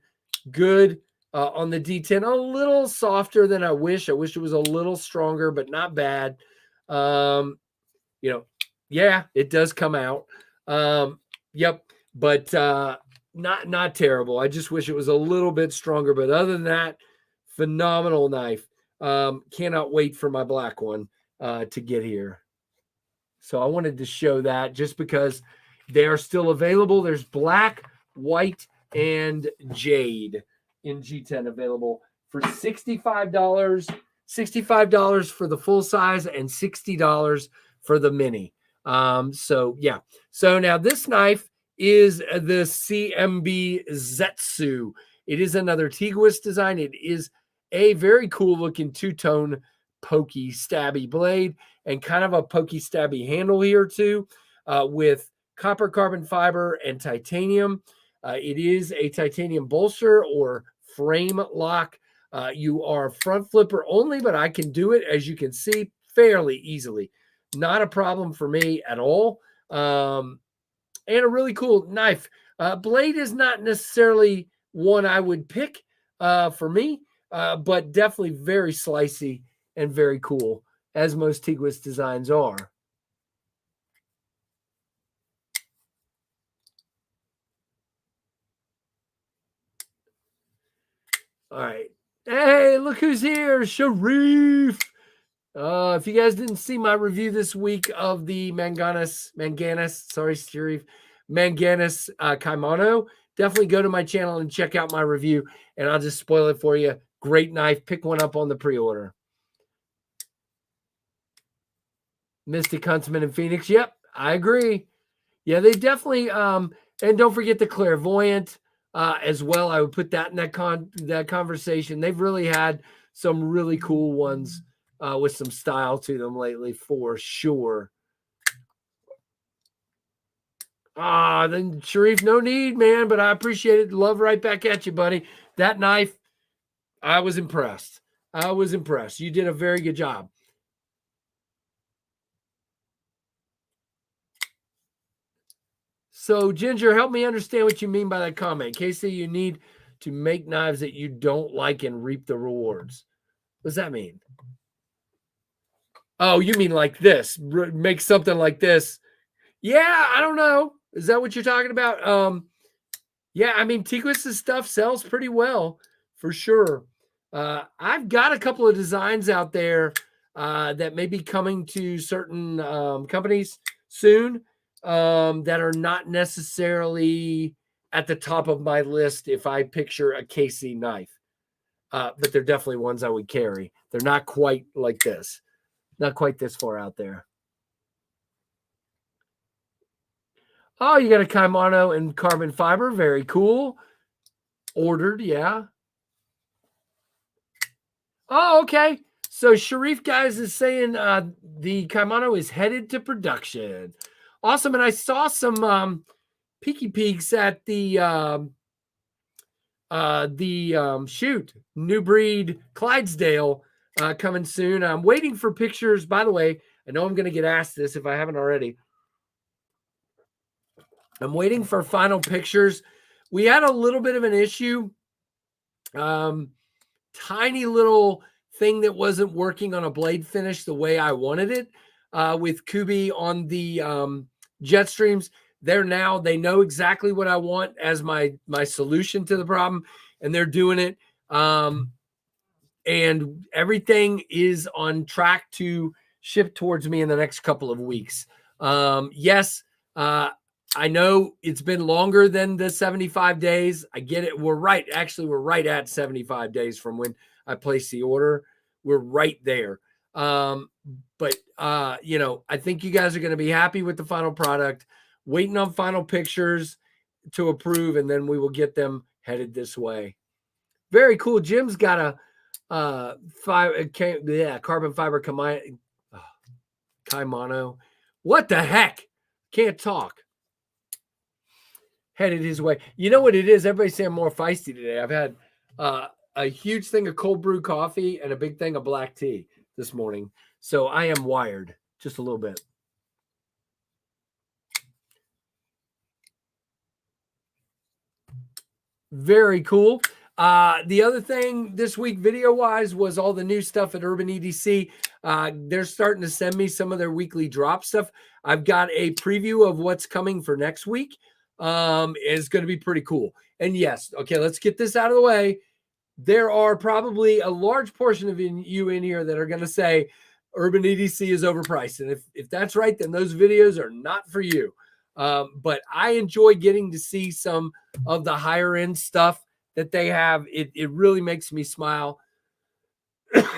good on the D10. A little softer than I wish. I wish it was a little stronger, but not bad. Yeah, it does come out. Yep, but not terrible. I just wish it was a little bit stronger. But other than that, phenomenal knife. Cannot wait for my black one to get here. So I wanted to show that just because they are still available. There's black, white, and jade in G10 available for $65. $65 for the full size and $60 for the mini. So yeah. So now this knife is the CMB Zetsu. It is another Tiguis design. It is a very cool looking two-tone pokey stabby blade, and kind of a pokey stabby handle here too, with copper carbon fiber and titanium. It is a titanium bolster or frame lock. You are front flipper only, but I can do it, as you can see, fairly easily. Not a problem for me at all. And a really cool knife. Blade is not necessarily one I would pick for me, but definitely very slicey and very cool, as most Tiguis designs are. All right. Hey, look who's here, Sharif. If you guys didn't see my review this week of the Manganus Kimono, definitely go to my channel and check out my review, and I'll just spoil it for you. Great knife. Pick one up on the pre-order. Mystic Huntsman and Phoenix. Yep, I agree. Yeah, they definitely and don't forget the Clairvoyant as well. I would put that in that conversation. They've really had some really cool ones with some style to them lately, for sure. Then Sharif, no need, man, but I appreciate it. Love right back at you, buddy. that knife, I was impressed. I was impressed. You did a very good job. So, Ginger, help me understand what you mean by that comment. Casey, you need to make knives that you don't like and reap the rewards. What does that mean? Oh, you mean like this? Make something like this. Yeah, I don't know. Is that what you're talking about? Yeah, I mean, Tequis's stuff sells pretty well for sure. I've got a couple of designs out there that may be coming to certain companies soon that are not necessarily at the top of my list if I picture a KC knife. But they're definitely ones I would carry. They're not quite like this. Not quite this far out there. Oh, you got a kimono and carbon fiber. Very cool. Ordered, yeah. Oh, okay. So Sharif, guys, is saying the kimono is headed to production. Awesome. And I saw some peeky peeks at the shoot, New Breed Clydesdale coming soon. I'm waiting for pictures. By the way, I know I'm going to get asked this if I haven't already. I'm waiting for final pictures. We had a little bit of an issue. Tiny little thing that wasn't working on a blade finish the way I wanted it with Kubi on the Jetstreams. They know exactly what I want as my solution to the problem, and they're doing it. And everything is on track to ship towards me in the next couple of weeks. Yes, I know it's been longer than the 75 days. I get it. We're right. Actually, we're right at 75 days from when I placed the order. We're right there. But I think you guys are going to be happy with the final product. Waiting on final pictures to approve, and then we will get them headed this way. Very cool. Jim's got a carbon fiber kimono. What the heck? Can't talk. Headed his way. You know what it is? Everybody's saying I'm more feisty today. I've had a huge thing of cold brew coffee and a big thing of black tea this morning. So I am wired just a little bit. Very cool. The other thing this week video-wise was all the new stuff at Urban Edc. They're starting to send me some of their weekly drop stuff. I've got a preview of what's coming for next week. Is going to be pretty cool. And yes, okay, let's get this out of the way. There are probably a large portion of you in here that are going to say Urban Edc is overpriced. And if that's right, then those videos are not for you. But I enjoy getting to see some of the higher end stuff that they have. It really makes me smile.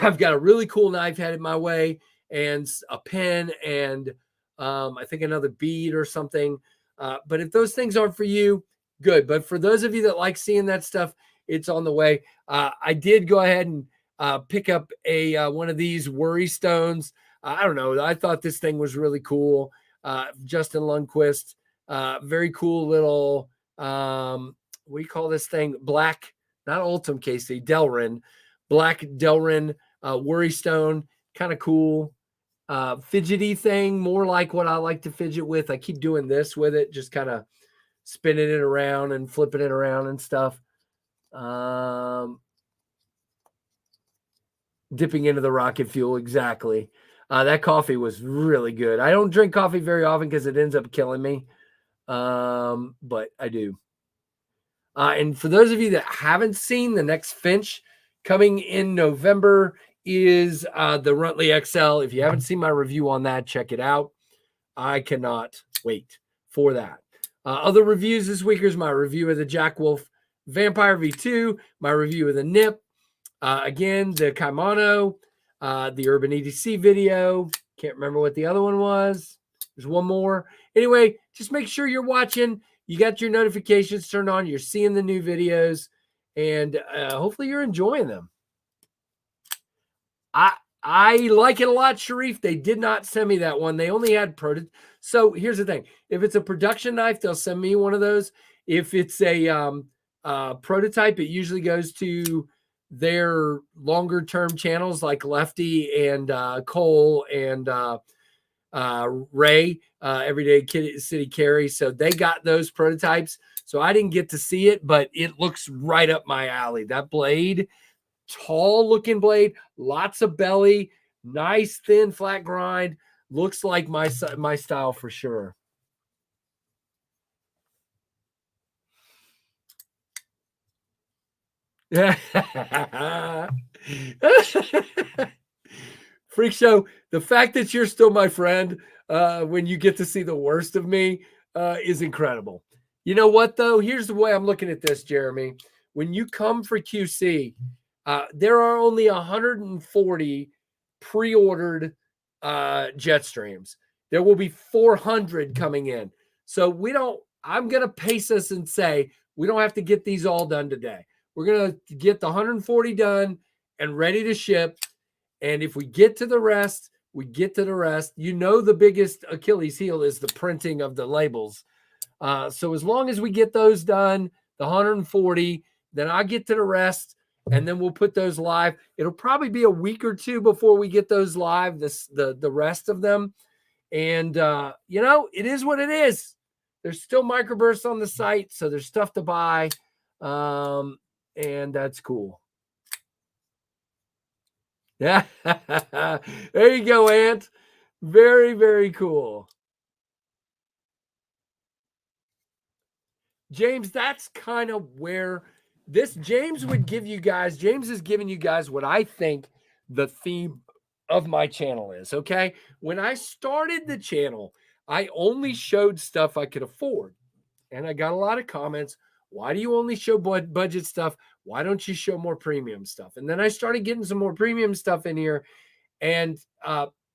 I've got a really cool knife headed my way and a pen and I think another bead or something. But if those things aren't for you, good. But for those of you that like seeing that stuff, it's on the way. I did go ahead and pick up one of these worry stones. I don't know. I thought this thing was really cool. Justin Lundquist, very cool little, what do you call this thing? Black, not Ultim Casey, Delrin, black Delrin worry stone, kind of cool. Fidgety thing, more like what I like to fidget with. I keep doing this with it, just kind of spinning it around and flipping it around and stuff. Dipping into the rocket fuel, exactly. That coffee was really good. I don't drink coffee very often because it ends up killing me, but I do. And for those of you that haven't seen, the next Finch coming in November is the Runtly XL. If you haven't seen my review on that, check it out. I cannot wait for that. Other reviews this week is my review of the Jack Wolf Vampire V2, my review of the Nip, again, the kimono, the Urban Edc video. Can't remember what the other one was. There's one more. Anyway, just make sure you're watching. You got your notifications turned on. You're seeing the new videos, and hopefully you're enjoying them. I like it a lot, Sharif. They did not send me that one. They only had prototype. So here's the thing. If it's a production knife, they'll send me one of those. If it's a prototype, it usually goes to their longer term channels like Lefty and Cole and Ray, Everyday City Carry. So they got those prototypes. So I didn't get to see it, but it looks right up my alley. That blade, tall looking blade, lots of belly, nice thin flat grind. Looks like my style for sure. Freak Show, the fact that you're still my friend when you get to see the worst of me is incredible. You know what, though? Here's the way I'm looking at this, Jeremy. When you come for QC, there are only 140 pre-ordered jet streams. There will be 400 coming in. So I'm going to pace us and say, we don't have to get these all done today. We're going to get the 140 done and ready to ship. And if we get to the rest, we get to the rest. You know, the biggest Achilles heel is the printing of the labels. So as long as we get those done, the 140, then I get to the rest, and then we'll put those live. It'll probably be a week or two before we get those live, the rest of them. And, you know, it is what it is. There's still microbursts on the site, so there's stuff to buy. And that's cool. Yeah. There you go, Ant. Very, very cool. James, that's kind of where James would give you guys, James is giving you guys what I think the theme of my channel is, okay? When I started the channel, I only showed stuff I could afford. And I got a lot of comments. Why do you only show budget stuff? Why don't you show more premium stuff? And then I started getting some more premium stuff in here. And,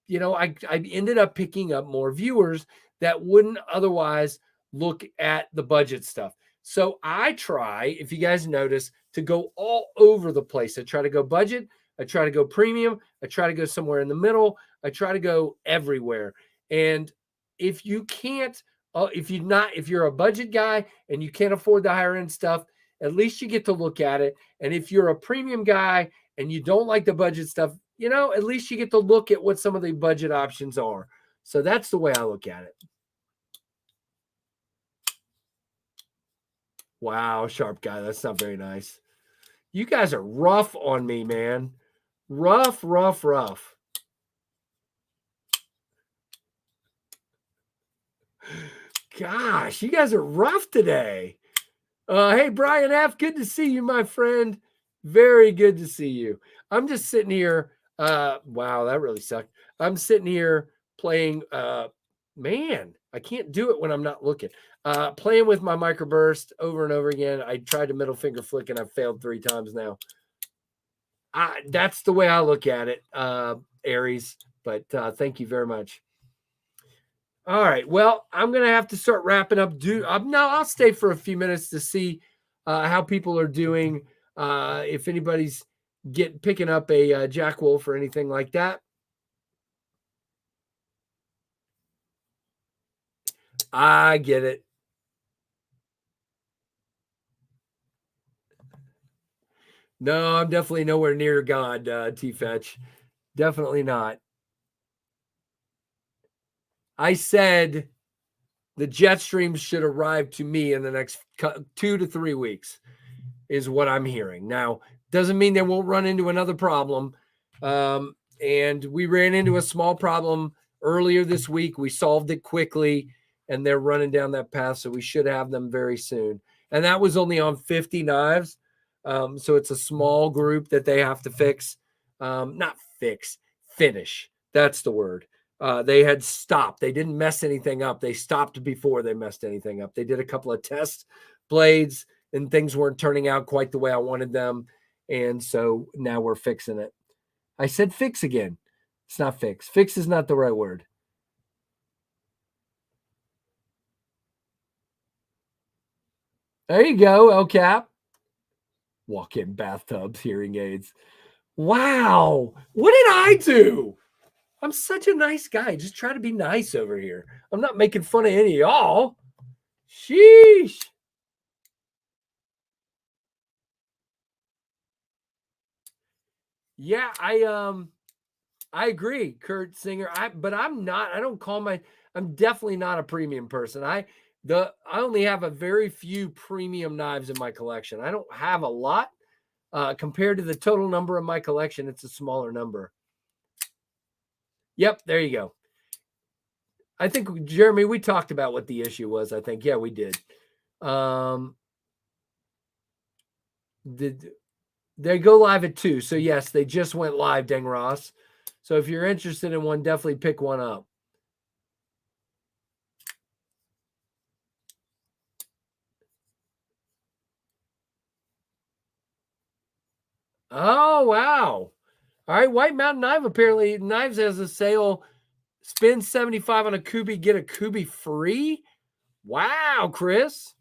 you know, I ended up picking up more viewers that wouldn't otherwise look at the budget stuff. So I try, if you guys notice, to go all over the place. I try to go budget. I try to go premium. I try to go somewhere in the middle. I try to go everywhere. And if you can't, if you're a budget guy and you can't afford the higher end stuff, at least you get to look at it. And if you're a premium guy and you don't like the budget stuff, you know, at least you get to look at what some of the budget options are. So that's the way I look at it. Wow, sharp guy. That's not very nice. You guys are rough on me, man. Rough, rough, rough. Gosh, you guys are rough today. Hey, Brian F., good to see you, my friend. Very good to see you. I'm just sitting here. Wow, that really sucked. I'm sitting here playing. Man, I can't do it when I'm not looking. Playing with my microburst over and over again. I tried to middle finger flick and I've failed 3 times now. That's the way I look at it, Aries. But thank you very much. All right. Well, I'm going to have to start wrapping up. I'll stay for a few minutes to see how people are doing. If anybody's picking up a Jack Wolf or anything like that. I get it. No, I'm definitely nowhere near God, T-Fetch. Definitely not. I said the jet streams should arrive to me in the next 2 to 3 weeks is what I'm hearing. Now, doesn't mean they won't run into another problem. And we ran into a small problem earlier this week. We solved it quickly, and they're running down that path, so we should have them very soon. And that was only on 50 knives. So it's a small group that they have to fix. Not fix, finish. That's the word. They had stopped. They didn't mess anything up. They stopped before they messed anything up. They did a couple of test blades, and things weren't turning out quite the way I wanted them. And so now we're fixing it. I said fix again. It's not fix. Fix is not the right word. There you go, El Cap. Walk-in bathtubs, hearing aids. Wow. What did I do? I'm such a nice guy. Just try to be nice over here. I'm not making fun of any of y'all. Sheesh. Yeah, I agree, Kurt Singer. But I'm not. I don't call I'm definitely not a premium person. I only have a very few premium knives in my collection. I don't have a lot compared to the total number of my collection. It's a smaller number. Yep, there you go. I think Jeremy, we talked about what the issue was. I think we did. Did they go live at 2? So yes, they just went live, Deng Ross. So if you're interested in one, definitely pick one up. Oh, wow. All right, White Mountain Knives has a sale. Spend 75 on a Kubi, get a Kubi free. Wow, Chris.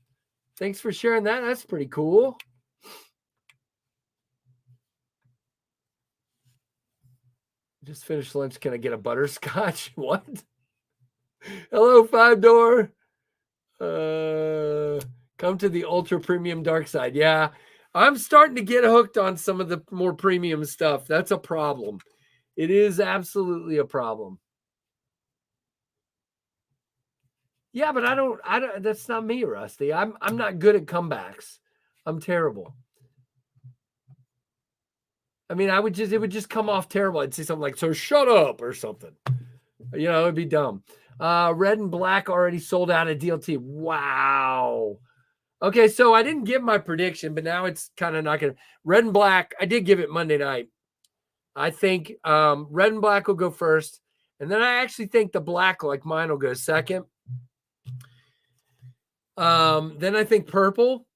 Thanks for sharing that. That's pretty cool. Just finished lunch. Can I get a butterscotch? What? Hello, 5-door. Come to the ultra premium dark side. Yeah, I'm starting to get hooked on some of the more premium stuff. That's a problem. It is absolutely a problem. Yeah, but I don't that's not me, Rusty. I'm not good at comebacks. I'm terrible. I mean, it would just come off terrible. I'd say something like, so shut up or something. It'd be dumb. Red and black already sold out of DLT. Wow. Okay, so I didn't give my prediction, but now it's kind of not going to. Red and black, I did give it Monday night. I think red and black will go first. And then I actually think the black, like mine, will go second. Then I think purple.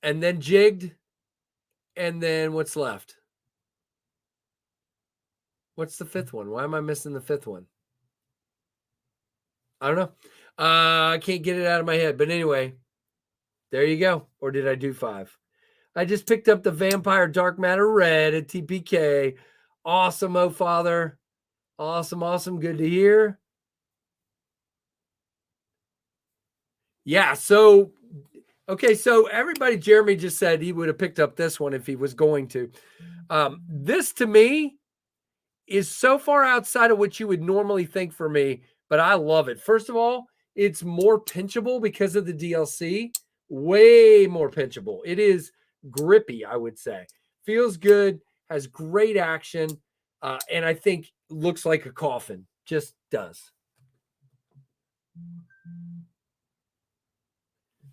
And then jigged. And then what's left? What's the fifth one? Why am I missing the fifth one? I don't know. I can't get it out of my head. But anyway, there you go. Or did I do 5? I just picked up the Vampire Dark Matter Red at TPK. Awesome, oh father. Awesome, awesome. Good to hear. Yeah, so okay, so everybody, Jeremy just said he would have picked up this one if he was going to. This to me is so far outside of what you would normally think for me, but I love it. First of all, it's more pinchable because of the DLC. Way more pinchable. It is grippy, I would say. Feels good, has great action, and I think looks like a coffin. Just does.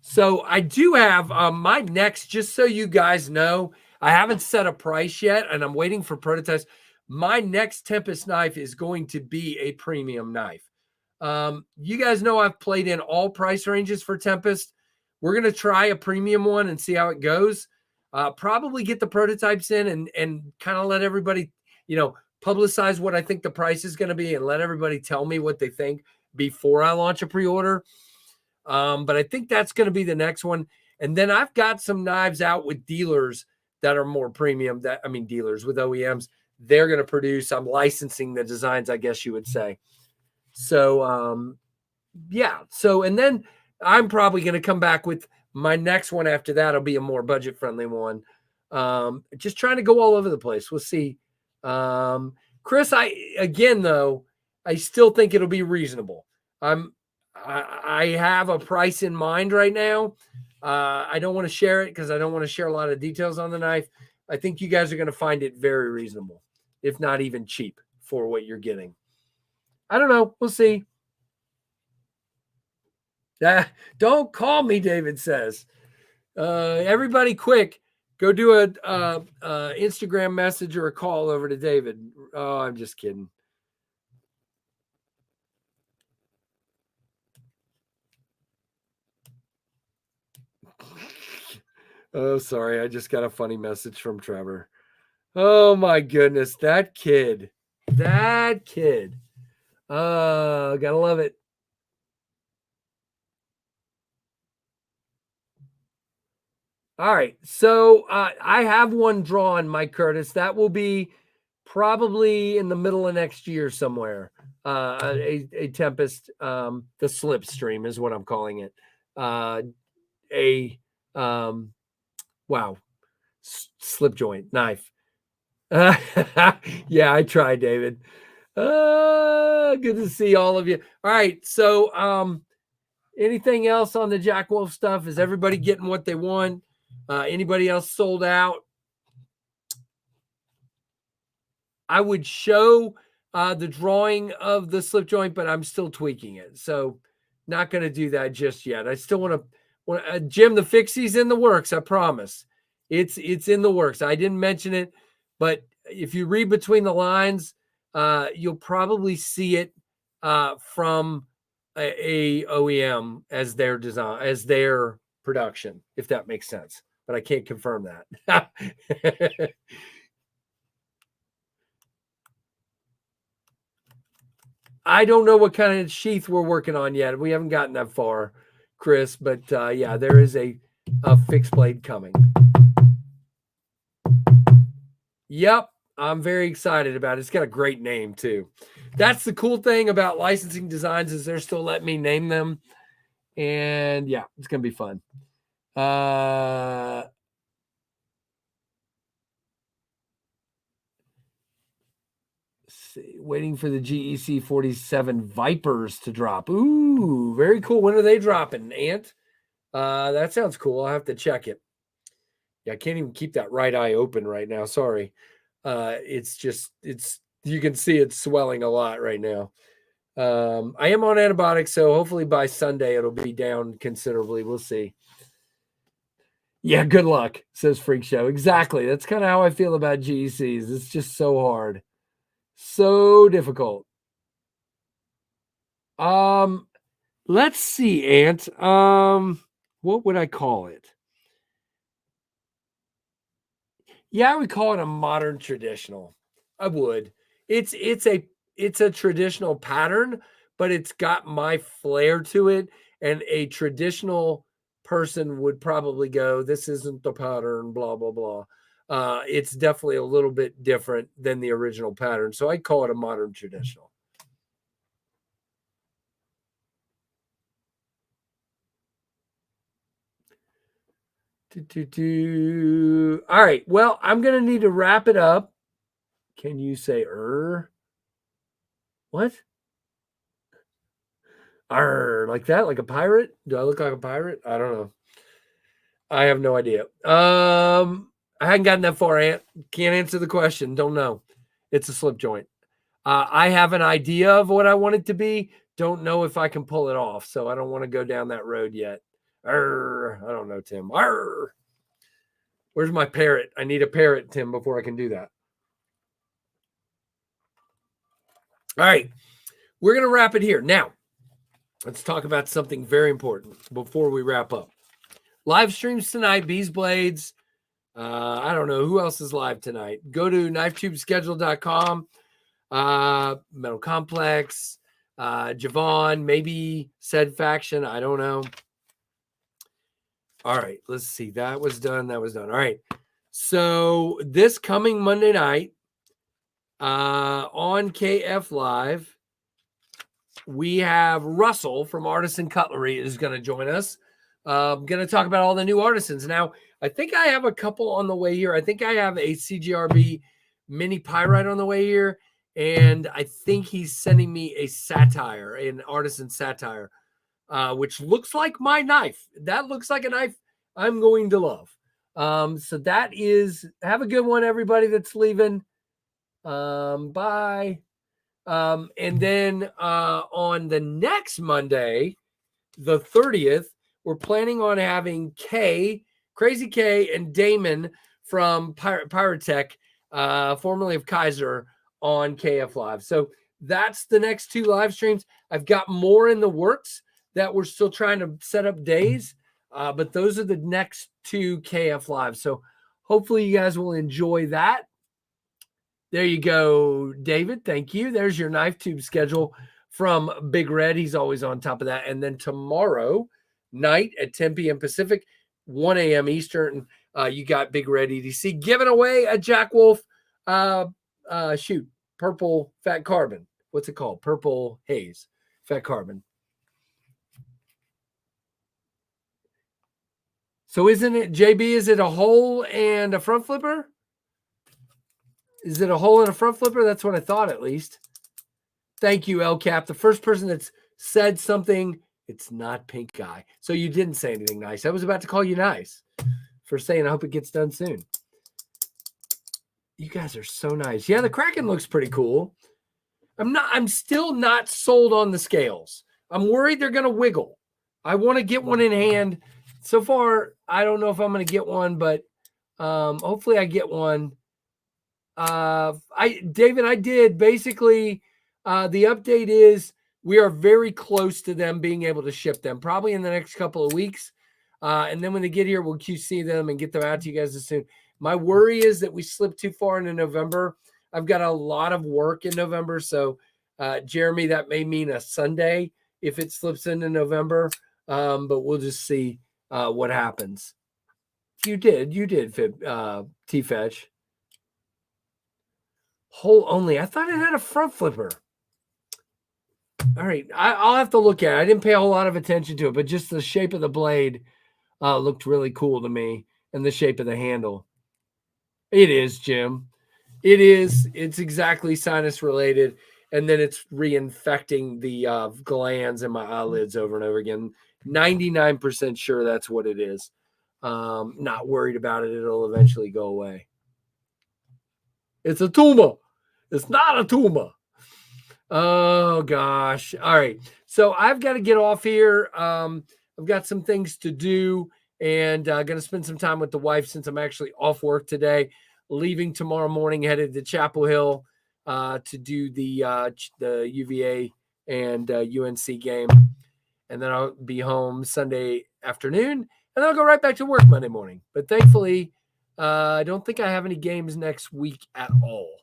So I do have my next, just so you guys know, I haven't set a price yet, and I'm waiting for prototypes. My next Tempest knife is going to be a premium knife. You guys know I've played in all price ranges for Tempest. We're going to try a premium one and see how it goes. Probably get the prototypes in and kind of let everybody, publicize what I think the price is going to be and let everybody tell me what they think before I launch a pre-order. But I think that's going to be the next one. And then I've got some knives out with dealers that are more premium. Dealers with OEMs. They're going to produce. I'm licensing the designs, I guess you would say. So, yeah. So, and then I'm probably going to come back with my next one after that. Will be a more budget friendly one. Just trying to go all over the place. We'll see. Chris, I still think it'll be reasonable. I have a price in mind right now. I don't want to share it because I don't want to share a lot of details on the knife. I think you guys are going to find it very reasonable, if not even cheap for what you're getting. I don't know. We'll see. Don't call me, David says. Everybody quick, go do a Instagram message or a call over to David. Oh, I'm just kidding. Oh, sorry. I just got a funny message from Trevor. Oh, my goodness. That kid. Gotta love it. All right. So I have one drawn, Mike Curtis. That will be probably in the middle of next year somewhere. A Tempest, the Slipstream is what I'm calling it. Slip joint knife. Yeah, I tried, David. Good to see all of you. All right, so anything else on the Jack Wolf stuff? Is everybody getting what they want? Anybody else sold out? I would show the drawing of the slip joint, but I'm still tweaking it. So not going to do that just yet. I still want to, Jim, the fixie's in the works. I promise. It's in the works. I didn't mention it, but if you read between the lines, you'll probably see it from a OEM as their design, as their production, if that makes sense. But I can't confirm that. I don't know what kind of sheath we're working on yet. We haven't gotten that far, Chris, but yeah, there is a fixed blade coming. Yep, I'm very excited about it. It's got a great name too. That's the cool thing about licensing designs is they're still letting me name them. And yeah, it's going to be fun. See, waiting for the GEC 47 Vipers to drop. Ooh, very cool. When are they dropping, Ant? That sounds cool. I'll have to check it. Yeah, I can't even keep that right eye open right now. Sorry. It's you can see it's swelling a lot right now. I am on antibiotics, so hopefully by Sunday it'll be down considerably. We'll see. Yeah, good luck, says Freak Show. Exactly. That's kind of how I feel about GECs. It's just so hard. So difficult. Let's see, Ant. What would I call it? Yeah, I would call it a modern traditional. I would. It's a traditional pattern, but it's got my flair to it. And a traditional person would probably go, "This isn't the pattern." Blah blah blah. It's definitely a little bit different than the original pattern, so I call it a modern traditional. All right. Well, I'm gonna need to wrap it up. Can you say what? Like that? Like a pirate? Do I look like a pirate? I don't know. I have no idea. I hadn't gotten that far, Ant. Can't answer the question. Don't know. It's a slip joint. I have an idea of what I want it to be. Don't know if I can pull it off. So I don't want to go down that road yet. I don't know, Tim. Where's my parrot? I need a parrot, Tim, before I can do that. All right. We're going to wrap it here. Now, let's talk about something very important before we wrap up. Live streams tonight, Bees Blades. I don't know who else is live tonight. Go to knifetubeschedule.com. Metal Complex, Javon, maybe said faction. I don't know. All right, let's see. That was done. All right. So this coming Monday night on KF Live, we have Russell from Artisan Cutlery is going to join us. I'm going to talk about all the new artisans. Now, I think I have a couple on the way here. I think I have a CGRB mini pyrite on the way here. And I think he's sending me a satire, an artisan satire, which looks like my knife. That looks like a knife I'm going to love. So that is, have a good one, everybody that's leaving. Bye. And then on the next Monday, the 30th, we're planning on having Crazy K, and Damon from Pyrotech, formerly of Kaiser, on KF Live. So that's the next two live streams. I've got more in the works that we're still trying to set up days, but those are the next two KF Live. So hopefully you guys will enjoy that. There you go, David. Thank you. There's your knife tube schedule from Big Red. He's always on top of that. And then tomorrow night at 10 p.m. Pacific, 1 a.m. Eastern, you got Big Red EDC giving away a Jack Wolf purple fat carbon. What's it called? Purple haze fat carbon. So isn't it, JB, is it a hole and a front flipper? Is it a hole in a front flipper? That's what I thought, at least. Thank you, El Cap. The first person that's said something, it's not pink eye. So you didn't say anything nice. I was about to call you nice for saying I hope it gets done soon. You guys are so nice. Yeah, the Kraken looks pretty cool. I'm still not sold on the scales. I'm worried they're going to wiggle. I want to get one in hand. So far, I don't know if I'm going to get one, but hopefully I get one. David, I did. Basically, the update is we are very close to them being able to ship them, probably in the next couple of weeks. And then when they get here, we'll QC them and get them out to you guys as soon. My worry is that we slip too far into November. I've got a lot of work in November. So, Jeremy, that may mean a Sunday if it slips into November. But we'll just see what happens. You did, T-Fetch. Hole only. I thought it had a front flipper. All right. I'll have to look at it. I didn't pay a whole lot of attention to it, but just the shape of the blade looked really cool to me, and the shape of the handle. It is, Jim. It is. It's exactly sinus related, and then it's reinfecting the glands in my eyelids over and over again. 99% sure that's what it is. Not worried about it. It'll eventually go away. It's a tumor. It's not a tumor. Oh, gosh. All right. So I've got to get off here. I've got some things to do, and going to spend some time with the wife since I'm actually off work today. Leaving tomorrow morning, headed to Chapel Hill to do the UVA and UNC game. And then I'll be home Sunday afternoon, and I'll go right back to work Monday morning. But thankfully, I don't think I have any games next week at all.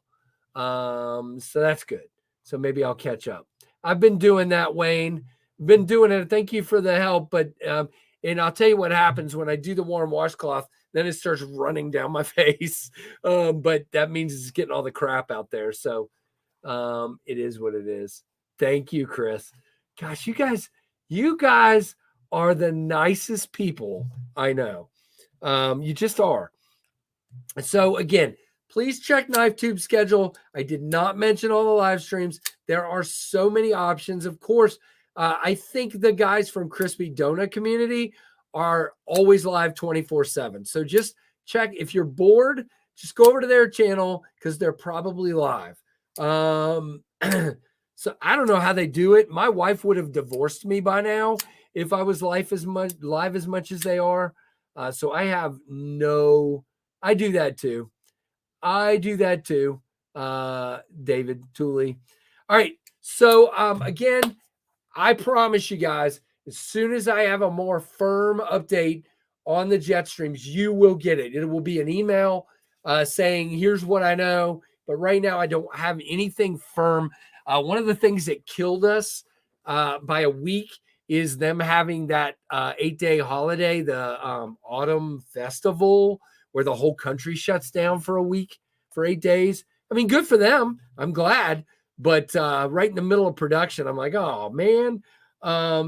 So that's good. So maybe I'll catch up. I've been doing that, Wayne. Been doing it. Thank you for the help. But and I'll tell you what happens when I do the warm washcloth. Then it starts running down my face. But that means it's getting all the crap out there. So it is what it is. Thank you, Chris. Gosh, you guys are the nicest people I know. You just are. So again, please check Knife Tube schedule. I did not mention all the live streams. There are so many options. Of course, I think the guys from Crispy Donut community are always live 24/7. So just check. If you're bored, just go over to their channel because they're probably live. So I don't know how they do it. My wife would have divorced me by now if I was live as much as they are. So I have I do that too. David Tooley. All right. So again, I promise you guys, as soon as I have a more firm update on the jet streams, you will get it. It will be an email saying, here's what I know. But right now, I don't have anything firm. One of the things that killed us by a week is them having that 8-day holiday, the autumn festival, where the whole country shuts down for a week, for 8 days. I mean, good for them. I'm glad. But right in the middle of production, I'm like, oh, man.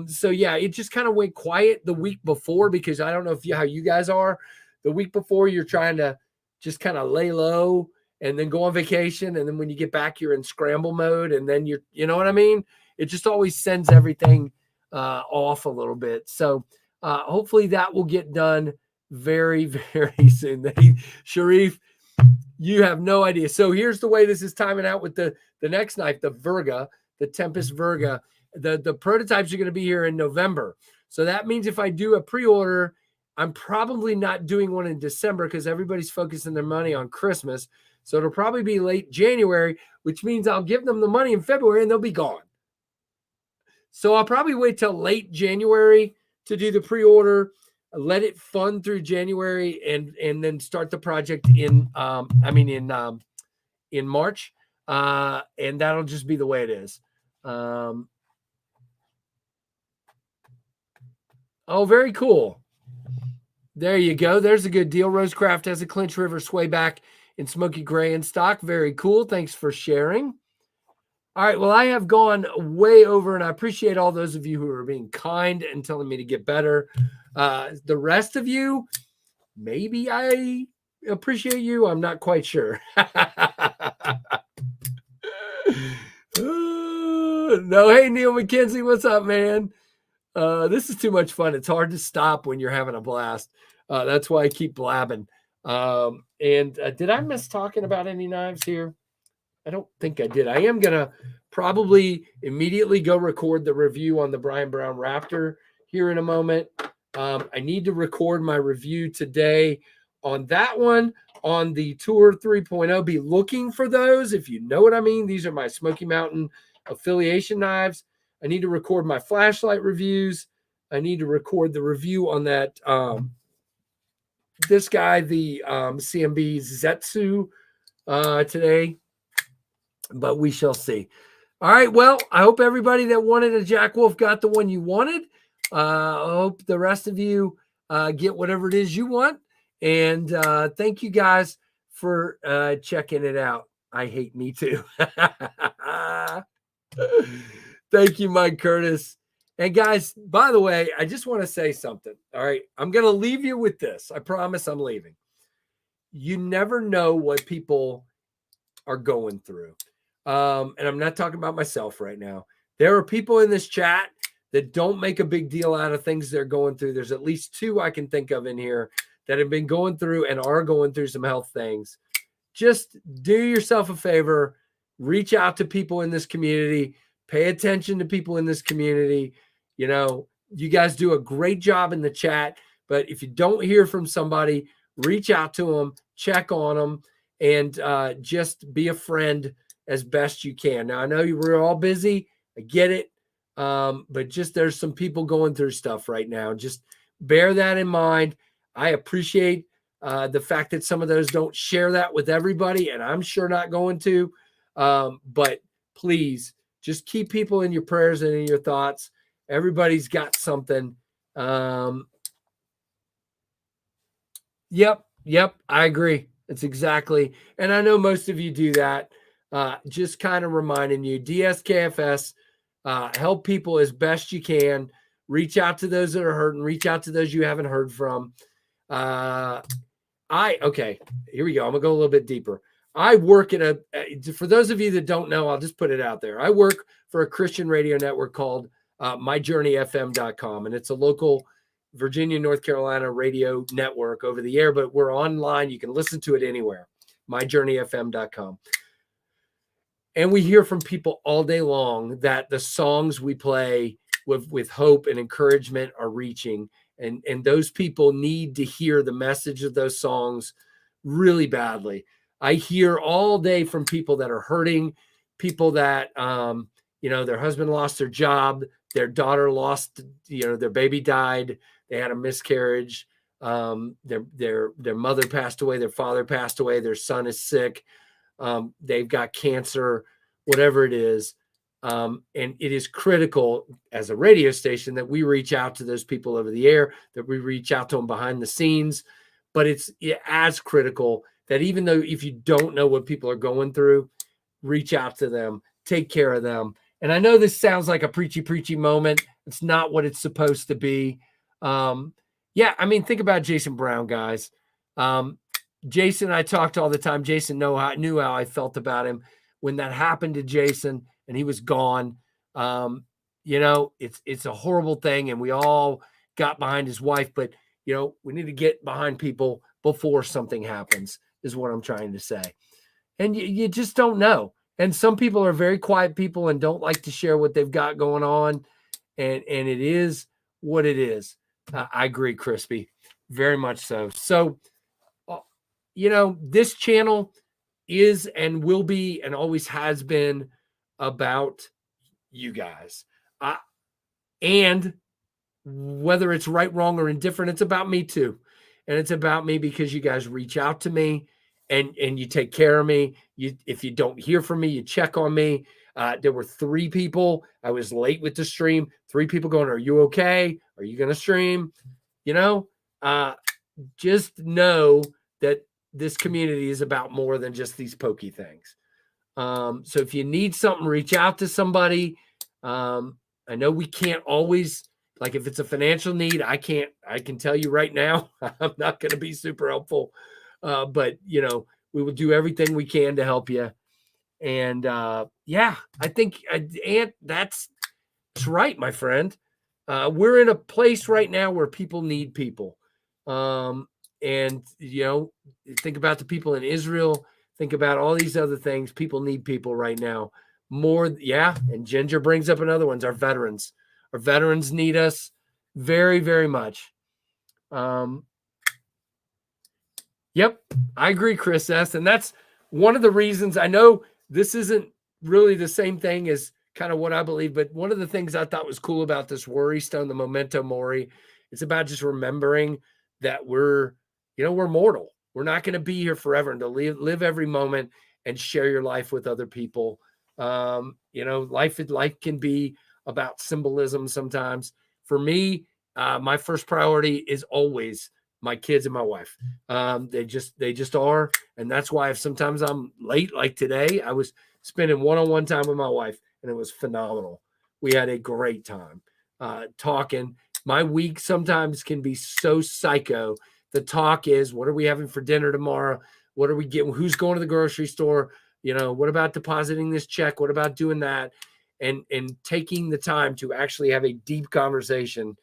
So, yeah, it just kind of went quiet the week before because I don't know how you guys are. The week before, you're trying to just kind of lay low and then go on vacation. And then when you get back, you're in scramble mode. And then you know what I mean? It just always sends everything off a little bit. So hopefully that will get done very, very soon. Sharif, you have no idea. So here's the way this is timing out with the next knife, the Virga, the Tempest Virga. The prototypes are going to be here in November. So that means if I do a pre-order, I'm probably not doing one in December because everybody's focusing their money on Christmas. So it'll probably be late January, which means I'll give them the money in February and they'll be gone. So I'll probably wait till late January to do the pre-order, let it fund through January, and then start the project in March. And that'll just be the way it is. Oh, very cool. There you go. There's a good deal. Rosecraft has a Clinch River swayback in Smoky Gray in stock. Very cool. Thanks for sharing. All right. Well, I have gone way over, and I appreciate all those of you who are being kind and telling me to get better. The rest of you, maybe I appreciate you. I'm not quite sure. No, hey, Neil McKenzie, what's up, man? This is too much fun. It's hard to stop when you're having a blast. That's why I keep blabbing. Did I miss talking about any knives here? I don't think I did. I am going to probably immediately go record the review on the Brian Brown Raptor here in a moment. I need to record my review today on that one, on the Tour 3.0. Be looking for those, if you know what I mean. These are my Smoky Mountain affiliation knives. I need to record my flashlight reviews. I need to record the review on that, this guy, the CMB Zetsu today, but we shall see. All right, well, I hope everybody that wanted a Jack Wolf got the one you wanted. I hope the rest of you get whatever it is you want. And thank you guys for checking it out. I hate me too. Thank you, Mike Curtis. And guys, by the way, I just want to say something. All right, I'm going to leave you with this. I promise I'm leaving. You never know what people are going through. And I'm not talking about myself right now. There are people in this chat that don't make a big deal out of things they're going through. There's at least 2 I can think of in here that have been going through and are going through some health things. Just do yourself a favor. Reach out to people in this community. Pay attention to people in this community. You know, you guys do a great job in the chat, but if you don't hear from somebody, reach out to them, check on them, and just be a friend as best you can. Now, I know we're all busy. I get it. But just there's some people going through stuff right now. Just bear that in mind. I appreciate the fact that some of those don't share that with everybody, and I'm sure not going to. But please just keep people in your prayers and in your thoughts. Everybody's got something. Yep, I agree. It's exactly. And I know most of you do that. Just kind of reminding you, DSKFS, help people as best you can. Reach out to those that are hurting. Reach out to those you haven't heard from. Okay, here we go. I'm gonna go a little bit deeper. I work at for those of you that don't know, I'll just put it out there. I work for a Christian radio network called myjourneyfm.com, and it's a local Virginia, North Carolina radio network over the air, but we're online. You can listen to it anywhere, myjourneyfm.com. And we hear from people all day long that the songs we play with hope and encouragement are reaching. And those people need to hear the message of those songs really badly. I hear all day from people that are hurting, people that, their husband lost their job, their daughter lost, their baby died, they had a miscarriage, their mother passed away, their father passed away, their son is sick, they've got cancer, whatever it is. And it is critical as a radio station that we reach out to those people over the air, that we reach out to them behind the scenes. But it's as critical that even though if you don't know what people are going through, reach out to them, take care of them. And I know this sounds like a preachy moment. It's not what it's supposed to be. Think about Jason Brown, guys. Jason and I talked all the time. Jason knew how I felt about him when that happened to Jason and he was gone. It's a horrible thing, and we all got behind his wife, but we need to get behind people before something happens, is what I'm trying to say. And you just don't know. And some people are very quiet people and don't like to share what they've got going on. And it is what it is. I agree, Crispy. Very much so. So, this channel is and will be and always has been about you guys. And whether it's right, wrong, or indifferent, it's about me too. And it's about me because you guys reach out to me and you take care of me. If you don't hear from me, you check on me. There were 3 people. I was late with the stream. 3 people going, "Are you okay? Are you going to stream?" Just know that this community is about more than just these pokey things. So if you need something, reach out to somebody. I know we can't always, like if it's a financial need, I can tell you right now, I'm not going to be super helpful. But we will do everything we can to help you. And yeah, I think, Ant, that's right, my friend. We're in a place right now where people need people. And, you know, think about the people in Israel. Think about all these other things. People need people right now more. Yeah. And Ginger brings up another one. Our veterans. Our veterans need us very, very much. Yep. I agree, Chris S. And that's one of the reasons. I know this isn't really the same thing as kind of what I believe, but one of the things I thought was cool about this worry stone, the memento mori, it's about just remembering that we're mortal. We're not going to be here forever, and to live every moment and share your life with other people. Life can be about symbolism sometimes. For me, my first priority is always my kids and my wife. They just are. And that's why if sometimes I'm late, like today, I was spending one-on-one time with my wife, and it was phenomenal. We had a great time talking. My week sometimes can be so psycho. The talk is, what are we having for dinner tomorrow? What are we getting? Who's going to the grocery store? What about depositing this check? What about doing that? And taking the time to actually have a deep conversation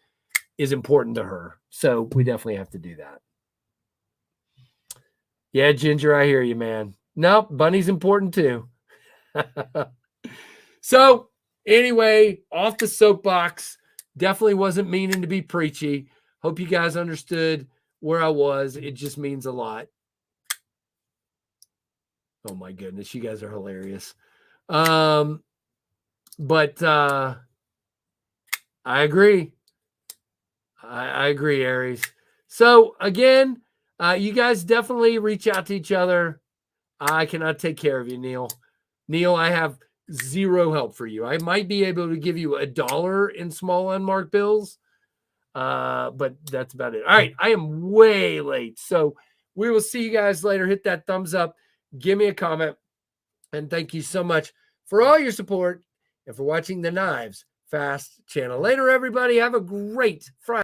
is important to her. So we definitely have to do that. Yeah, Ginger, I hear you, man. Nope, Bunny's important too. So anyway, off the soapbox. Definitely wasn't meaning to be preachy. Hope you guys understood where I was. It just means a lot. Oh my goodness, you guys are hilarious. But I agree. I agree, Aries. So again, you guys definitely reach out to each other. I cannot take care of you, Neil. Neil, I have zero help for you. I might be able to give you $1 in small unmarked bills, but that's about it. All right, I am way late. So we will see you guys later. Hit that thumbs up. Give me a comment. And thank you so much for all your support and for watching the Knives Fast channel. Later, everybody. Have a great Friday.